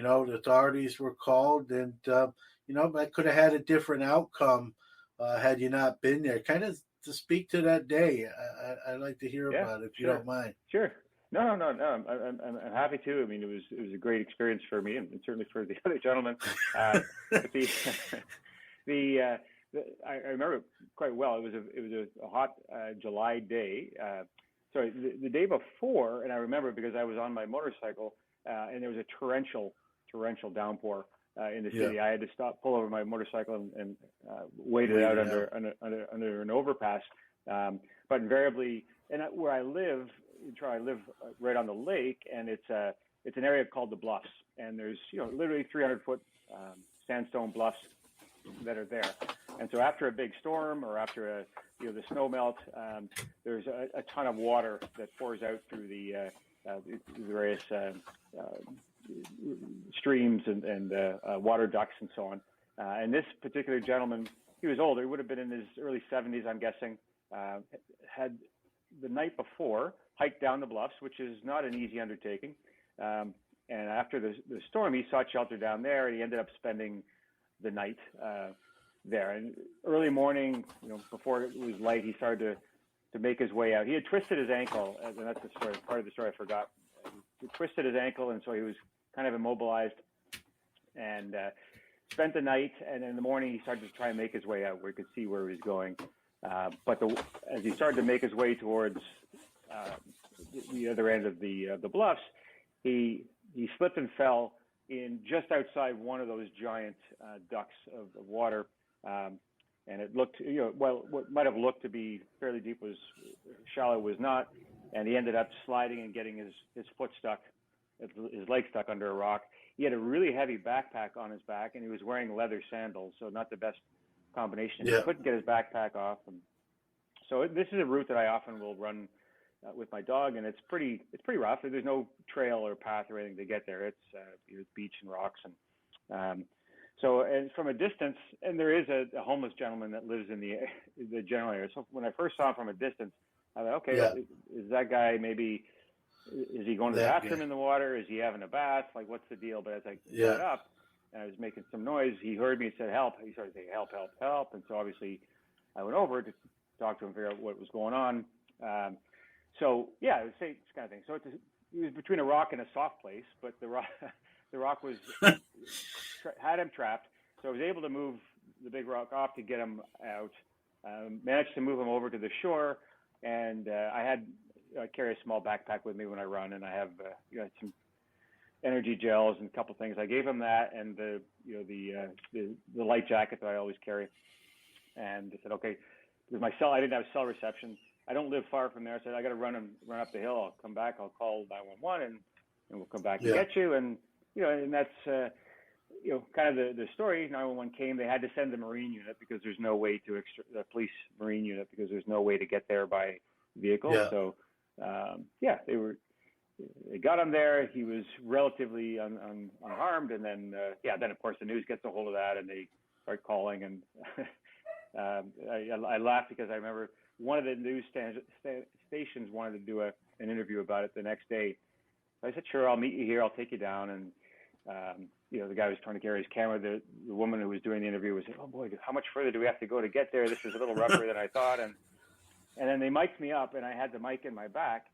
authorities were called. And, that could have had a different outcome had you not been there. Kind of to speak to that day, I'd like to hear about it, if you don't mind. Sure. No. I'm happy to. I mean, it was a great experience for me, and certainly for the other gentleman. But I remember quite well. It was a hot July day. Sorry, the day before, and I remember because I was on my motorcycle, and there was a torrential downpour in the city. I had to pull over my motorcycle and wait it out under an overpass. But invariably, and where I live right on the lake, and it's an area called the Bluffs, and there's literally 300-foot sandstone bluffs that are there. And so after a big storm or after the snow melt, there's a ton of water that pours out through the various streams and water ducts and so on. And this particular gentleman, he was older. He would have been in his early 70s, I'm guessing. Had the night before hiked down the bluffs, which is not an easy undertaking. And after the storm, he sought shelter down there, and he ended up spending the night there. And early morning, before it was light, he started to make his way out. He had twisted his ankle, and that's the story. Part of the story I forgot. He twisted his ankle, and so he was kind of immobilized, and spent the night. And in the morning, he started to try and make his way out, where he could see where he was going. But as he started to make his way towards the other end of the bluffs, he slipped and fell in just outside one of those giant ducts of water, and it looked, what might have looked to be fairly deep was shallow, was not, and he ended up sliding and getting his foot stuck, his leg stuck under a rock. He had a really heavy backpack on his back, and he was wearing leather sandals, so not the best combination. He couldn't get his backpack off, and so this is a route that I often will run with my dog, and it's pretty rough. There's no trail or path or anything to get there. It's beach and rocks, and from a distance, and there is a homeless gentleman that lives in the general area. So when I first saw him from a distance, I thought, okay, is that guy maybe? Is he going to the bathroom in the water? Is he having a bath? Like, what's the deal? But as I got up and I was making some noise, he heard me and said, help. He started saying, help, help, help. And so obviously I went over to talk to him, figure out what was going on. I would say this kind of thing. So he was between a rock and a soft place, but the rock was had him trapped. So I was able to move the big rock off to get him out. Managed to move him over to the shore, and I carry a small backpack with me when I run, and I have some energy gels and a couple things. I gave him that and the light jacket that I always carry, and I said, okay, because I didn't have cell reception. I don't live far from there. I said, I got to run up the hill. I'll come back. I'll call 911 and we'll come back and get you. And, and that's, kind of the story. 911 came. They had to send the Marine unit because there's no way the police Marine unit, because there's no way to get there by vehicle. Yeah. So, they got him there. He was relatively unharmed. And then, then of course the news gets a hold of that and they start calling. And I laughed because I remember one of the news stations wanted to do an interview about it the next day. I said, sure, I'll meet you here. I'll take you down. And, the guy was trying to carry his camera. The woman who was doing the interview was saying, oh, boy, how much further do we have to go to get there? This is a little rougher than I thought. And then they mic'd me up, and I had the mic in my back,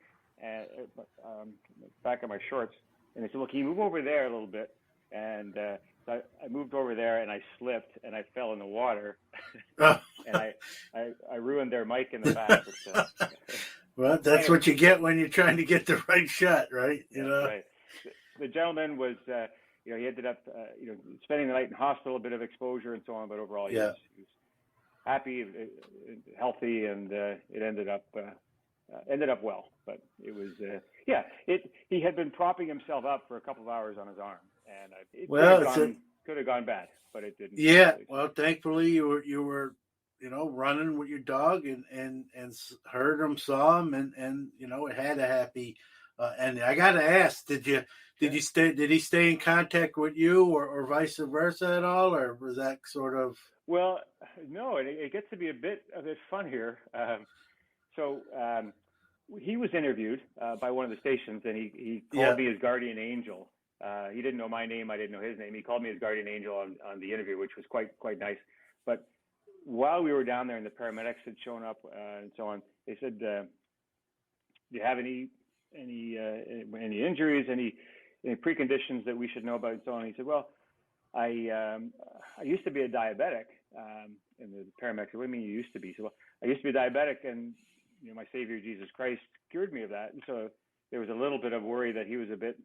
back of my shorts. And they said, well, can you move over there a little bit? And so I moved over there, and I slipped, and I fell in the water. And I ruined their mic in the back. Well, that's what you get when you're trying to get the right shot, right? Right. The gentleman was, he ended up, spending the night in hospital, a bit of exposure and so on, but overall he was happy, healthy, and it ended up well. But it was, he had been propping himself up for a couple of hours on his arm, and it could have gone bad, but it didn't. Yeah, well, thankfully you were running with your dog and heard him, saw him, and it had a happy ending. I got to ask, did he stay in contact with you or vice versa at all, or was that sort of? Well, no, it gets to be a bit fun here. So he was interviewed by one of the stations, and he called me his guardian angel. He didn't know my name. I didn't know his name. He called me his guardian angel on the interview, which was quite nice. But while we were down there and the paramedics had shown up and so on, they said, do you have any injuries, any preconditions that we should know about and so on? And he said, well, I used to be a diabetic. And the paramedics said, what do you mean you used to be? He said, well, I used to be diabetic, and my Savior Jesus Christ cured me of that. And so there was a little bit of worry that he was a bit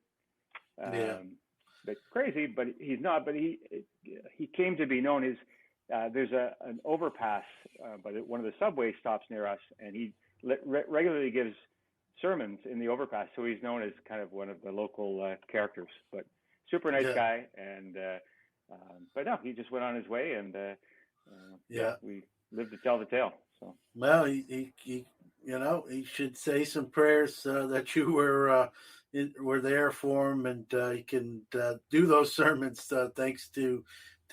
crazy, but he's not. But he came to be known as there's an overpass by one of the subway stops near us, and he regularly gives sermons in the overpass, so he's known as kind of one of the local characters. But super nice guy, and but no, he just went on his way, and we lived to tell the tale. So well, he should say some prayers that you were there for him, and he can do those sermons thanks to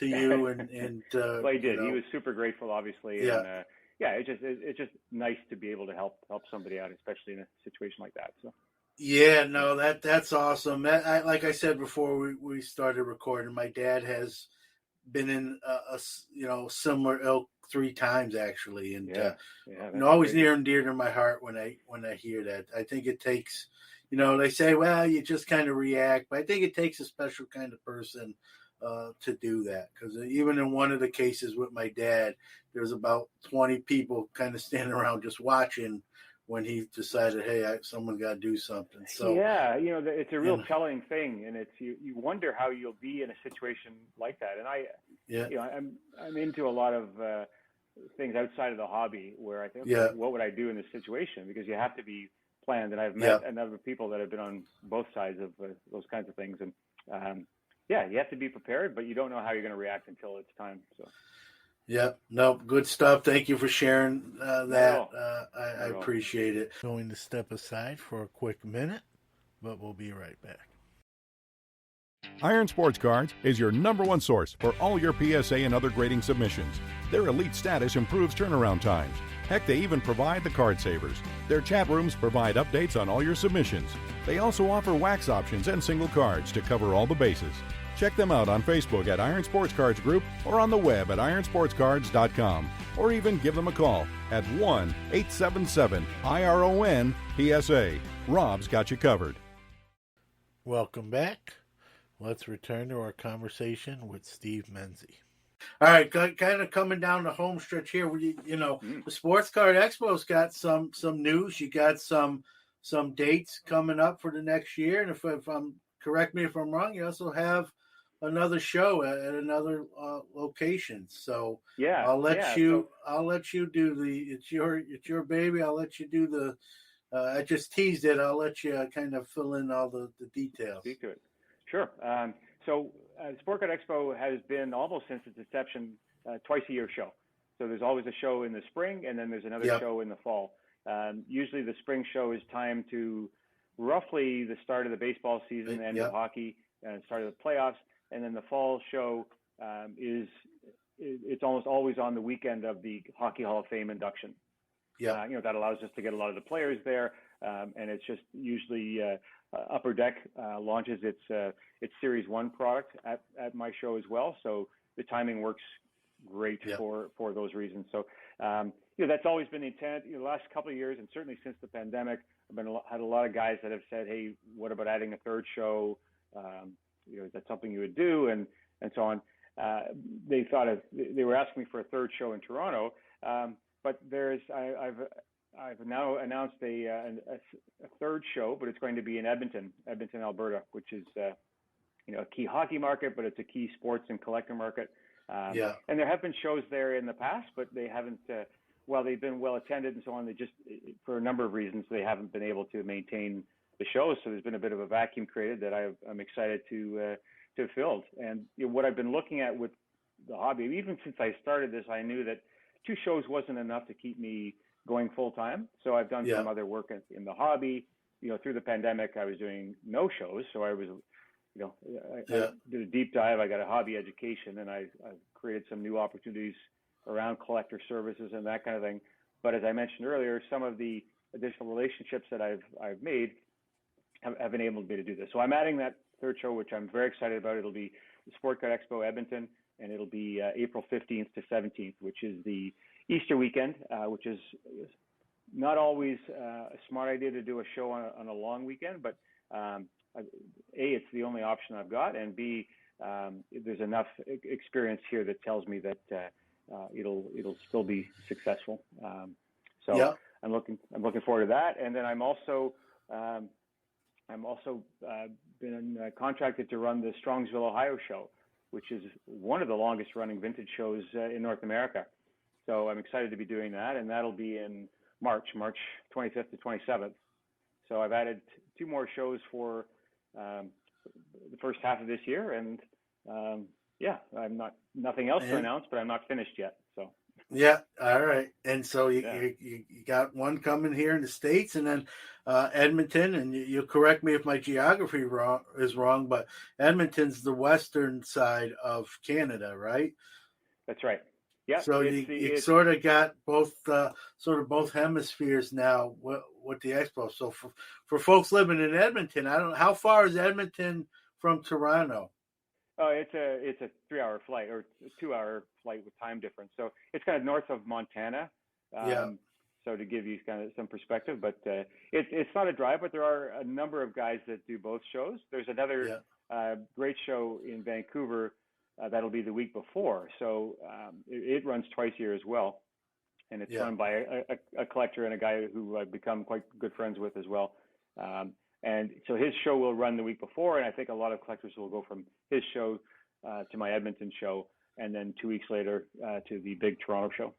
you and well, he did. He was super grateful, obviously. And it's just nice to be able to help somebody out, especially in a situation like that. So yeah, no, that's awesome. Like I said before we started recording, my dad has been in a similar ilk 3 times actually, and always near and dear to my heart when I hear that. I think it takes, they say, well, you just kind of react, but I think it takes a special kind of person to do that, because even in one of the cases with my dad, there's about 20 people kind of standing around just watching when he decided, hey, someone's got to do something. So it's a real telling thing, and it's you wonder how you'll be in a situation like that. And I'm into a lot of things outside of the hobby where I think, what would I do in this situation? Because you have to be planned, and I've met other people that have been on both sides of those kinds of things, and you have to be prepared, but you don't know how you're going to react until it's time. So. Yep. No, good stuff. Thank you for sharing that. I appreciate it. Going to step aside for a quick minute, but we'll be right back. Iron Sports Cards is your #1 source for all your PSA and other grading submissions. Their elite status improves turnaround times. Heck, they even provide the card savers. Their chat rooms provide updates on all your submissions. They also offer wax options and single cards to cover all the bases. Check them out on Facebook at Iron Sports Cards Group or on the web at ironsportscards.com, or even give them a call at 1-877-IRON-PSA. Rob's got you covered. Welcome back. Let's return to our conversation with Steve Menzie. All right, kind of coming down the home stretch here. The Sports Card Expo's got some news. You got some dates coming up for the next year, and if I'm correct me if I'm wrong, you also have another show at another location. So I'll let you do it's your baby. I'll let you do the. I just teased it. I'll let you kind of fill in all the details. Speak to it. Sure. So Sport Card Expo has been almost since its inception twice a year show. So there's always a show in the spring, and then there's another show in the fall. Usually the spring show is timed to roughly the start of the baseball season, end of hockey, start of the playoffs, and then the fall show it's almost always on the weekend of the Hockey Hall of Fame induction. That allows us to get a lot of the players there. and it's just usually Upper Deck launches its Series 1 product at my show as well. So the timing works great for those reasons. So that's always been the intent. The last couple of years, and certainly since the pandemic, I've had a lot of guys that have said, "Hey, what about adding a third show? Is that something you would do?" And so on. They were asking me for a third show in Toronto, but I've now announced a third show, but it's going to be in Edmonton, Alberta, which is a key hockey market, but it's a key sports and collector market. And there have been shows there in the past, but they haven't. While they've been well attended and so on, they just, for a number of reasons, they haven't been able to maintain the shows. So there's been a bit of a vacuum created that I'm excited to have filled. And what I've been looking at with the hobby, even since I started this, I knew that 2 shows wasn't enough to keep me going full time. So I've done some other work in the hobby. Through the pandemic, I was doing no shows. So I was, I did a deep dive. I got a hobby education, and I've created some new opportunities around collector services and that kind of thing. But as I mentioned earlier, some of the additional relationships that I've made have enabled me to do this. So I'm adding that third show, which I'm very excited about. It'll be the Sport Card Expo Edmonton, and it'll be April 15th to 17th, which is the Easter weekend, which is not always a smart idea to do a show on a long weekend, but A, it's the only option I've got, and B, there's enough experience here that tells me that it'll still be successful. So I'm looking forward to that. And then I'm also been contracted to run the Strongsville, Ohio show, which is one of the longest running vintage shows in North America. So I'm excited to be doing that, and that'll be in March 25th to 27th. So I've added 2 more shows for the first half of this year, and I'm nothing else to announce, but I'm not finished yet. So all right. And so you got one coming here in the States, and then Edmonton, and you'll correct me if my geography is wrong, but Edmonton's the western side of Canada, right? That's right. Yeah. So you sort of got both hemispheres now with the expo. So for folks living in Edmonton, I don't know, how far is Edmonton from Toronto? Oh, it's a 3-hour flight or a 2-hour flight with time difference. So it's kind of north of Montana. So to give you kind of some perspective, but it's not a drive, but there are a number of guys that do both shows. There's another great show in Vancouver that'll be the week before. So it runs twice a year as well, and it's run by a collector and a guy who I've become quite good friends with as well. And so his show will run the week before, and I think a lot of collectors will go from his show to my Edmonton show, and then 2 weeks later to the big Toronto show.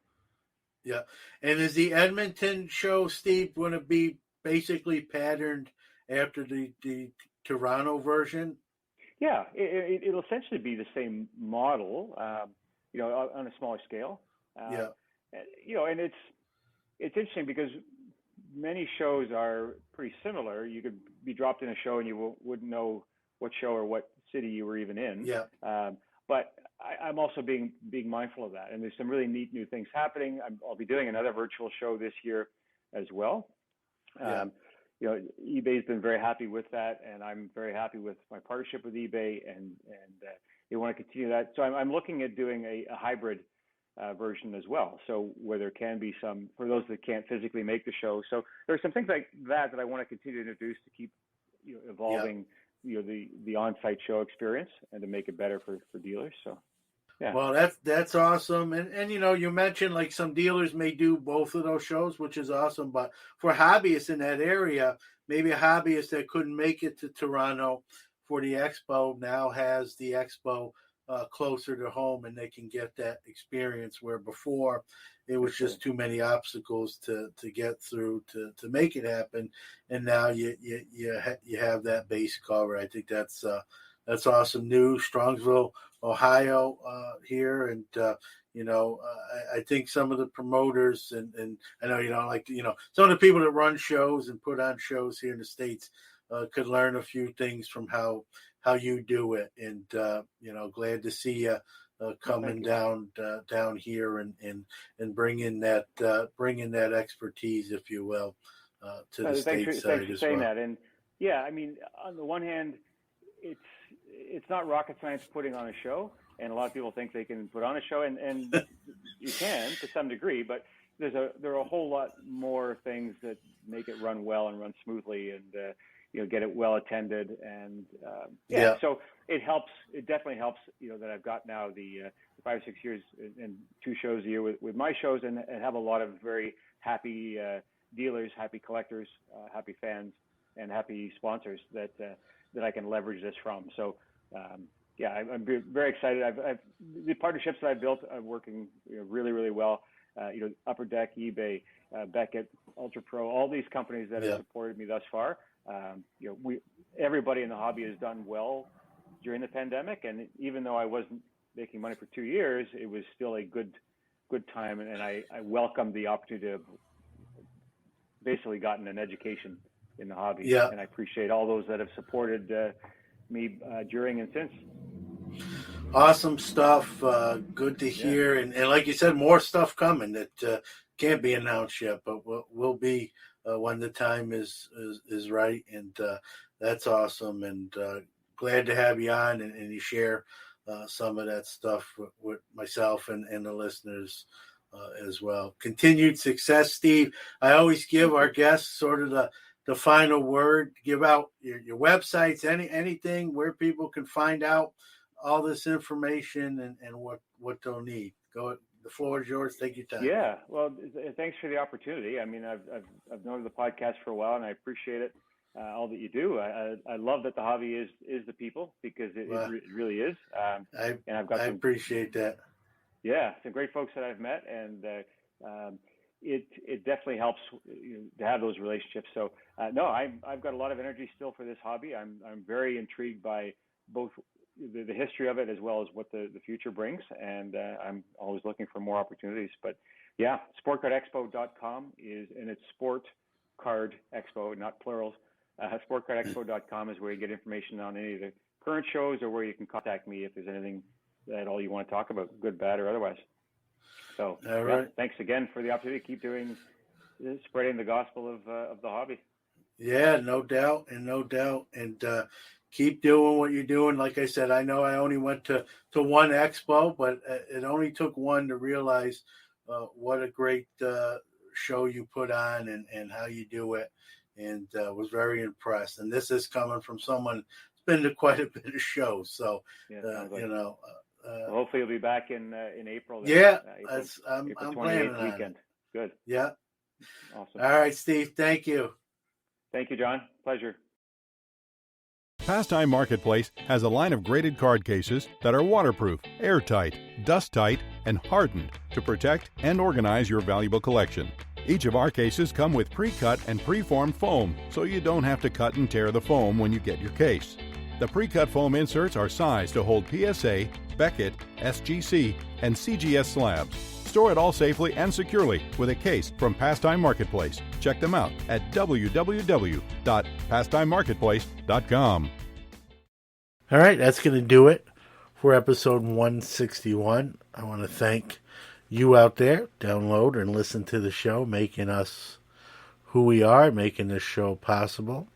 Yeah. And is the Edmonton show, Steve, going to be basically patterned after the Toronto version? Yeah, it'll essentially be the same model, on a smaller scale. And it's interesting because many shows are pretty similar. You could be dropped in a show and you wouldn't know what show or what city you were even in. But I'm also being mindful of that. And there's some really neat new things happening. I'll be doing another virtual show this year as well. eBay's been very happy with that, and I'm very happy with my partnership with eBay, and they want to continue that. So I'm looking at doing a hybrid version as well. So where there can be some, for those that can't physically make the show. So there's some things like that I want to continue to introduce to keep evolving the on-site show experience and to make it better for dealers. So yeah. Well, that's awesome. And you mentioned like some dealers may do both of those shows, which is awesome. But for hobbyists in that area, maybe a hobbyist that couldn't make it to Toronto for the expo now has the expo closer to home, and they can get that experience where before it was just too many obstacles to get through to make it happen. And now you have that base covered. I think that's awesome news. Strongsville, Ohio, here, and I think some of the promoters and I know you don't like to, some of the people that run shows and put on shows here in the States could learn a few things from how you do it, and glad to see you coming down here and bringing that expertise, if you will. to the stateside thanks for as saying well. that. And yeah, I mean, on the one hand, it's not rocket science putting on a show, and a lot of people think they can put on a show, and you can to some degree, but there are a whole lot more things that make it run well and run smoothly, and get it well attended, and so it helps. It definitely helps, that I've got now the 5 or 6 years and 2 shows a year with my shows, and have a lot of very happy dealers, happy collectors, happy fans, and happy sponsors that I can leverage this from. So I'm very excited. The partnerships that I've built are working really, really well. Upper Deck, eBay, Beckett, Ultra Pro, all these companies that have supported me thus far. Everybody in the hobby has done well during the pandemic, and even though I wasn't making money for 2 years, it was still a good time, and I welcomed the opportunity to basically gotten an education in the hobby, and I appreciate all those that have supported me during and since. Awesome stuff. Good to hear, and like you said, more stuff coming that can't be announced yet, but will be when the time is right, and that's awesome. And glad to have you on, and you share some of that stuff with myself and the listeners as well. Continued success, Steve. I always give our guests sort of the final word. Give out your websites, anything where people can find out all this information and what they'll need. Go. The floor is yours. Take your time. Yeah. Well, thanks for the opportunity. I mean, I've known the podcast for a while, and I appreciate it. All that you do. I love that the hobby is the people, because it really is. And I've got. I appreciate that. Yeah, some great folks that I've met, and it definitely helps to have those relationships. So I've got a lot of energy still for this hobby. I'm very intrigued by both the history of it as well as what the future brings, and I'm always looking for more opportunities. But yeah, sportcardexpo.com and it's Sport Card Expo, not plurals. Sportcardexpo.com is where you get information on any of the current shows, or where you can contact me if there's anything at all you want to talk about, good, bad, or otherwise. So all right. Thanks again for the opportunity to keep spreading the gospel of the hobby. Yeah, no doubt. And keep doing what you're doing. Like I said, I know I only went to one expo, but it only took one to realize what a great show you put on and how you do it, and was very impressed. And this is coming from someone who's been to quite a bit of shows. So, hopefully you'll be back in April. I'm April 28th planning on weekend. it. Good. Yeah. Awesome. All right, Steve. Thank you. Thank you, John. Pleasure. Pastime Marketplace has a line of graded card cases that are waterproof, airtight, dust-tight, and hardened to protect and organize your valuable collection. Each of our cases come with pre-cut and pre-formed foam, so you don't have to cut and tear the foam when you get your case. The pre-cut foam inserts are sized to hold PSA, Beckett, SGC, and CGS slabs. Store it all safely and securely with a case from Pastime Marketplace. Check them out at www.pastimemarketplace.com. All right, that's going to do it for episode 161. I want to thank you out there. Download and listen to the show, making us who we are, making this show possible.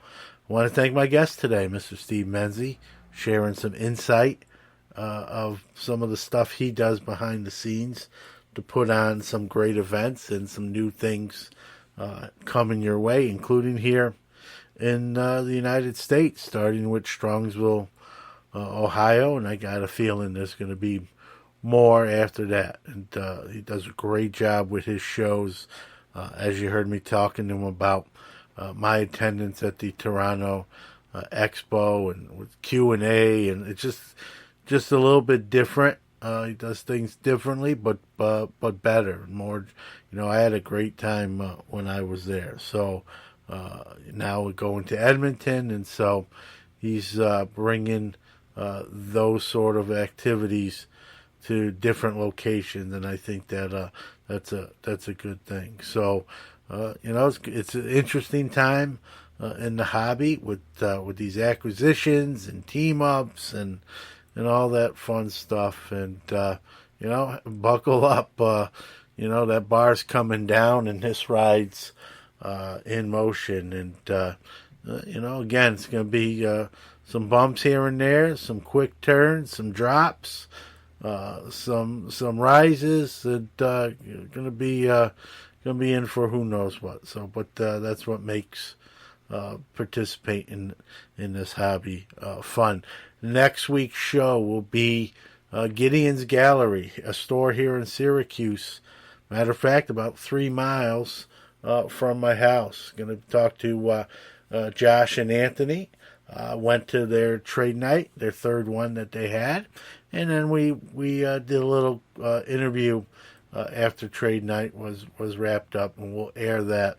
I want to thank my guest today, Mr. Steve Menzie, sharing some insight of some of the stuff he does behind the scenes to put on some great events and some new things coming your way, including here in the United States, starting with Strongsville, Ohio, and I got a feeling there's going to be more after that. And he does a great job with his shows, as you heard me talking to him about my attendance at the Toronto Expo and with Q&A, and it's just a little bit different. He does things differently, but better, more. I had a great time when I was there. So now we're going to Edmonton, and so he's bringing those sort of activities to different locations, and I think that that's a good thing. So it's an interesting time in the hobby with these acquisitions and team ups and all that fun stuff. And buckle up. That bar's coming down, and this ride's in motion. And, again, it's going to be some bumps here and there, some quick turns, some drops, some rises that going to be in for who knows what. So, but that's what makes participating in this hobby fun. Next week's show will be Gideon's Gallery, a store here in Syracuse. Matter of fact, about 3 miles from my house. Going to talk to Josh and Anthony. Went to their trade night, their third one that they had, and then we did a little interview after trade night was wrapped up, and we'll air that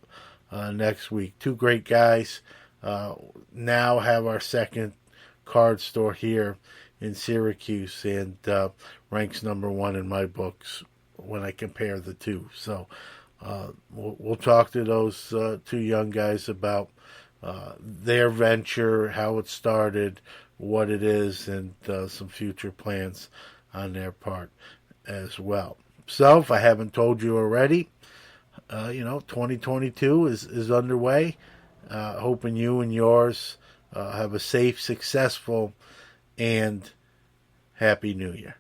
next week. Two great guys. Now have our second card store here in Syracuse, and ranks number 1 in my books when I compare the two. So we'll talk to those two young guys about their venture, how it started, what it is, and some future plans on their part as well. So, if I haven't told you already, 2022 is underway. Hoping you and yours have a safe, successful, and happy New Year.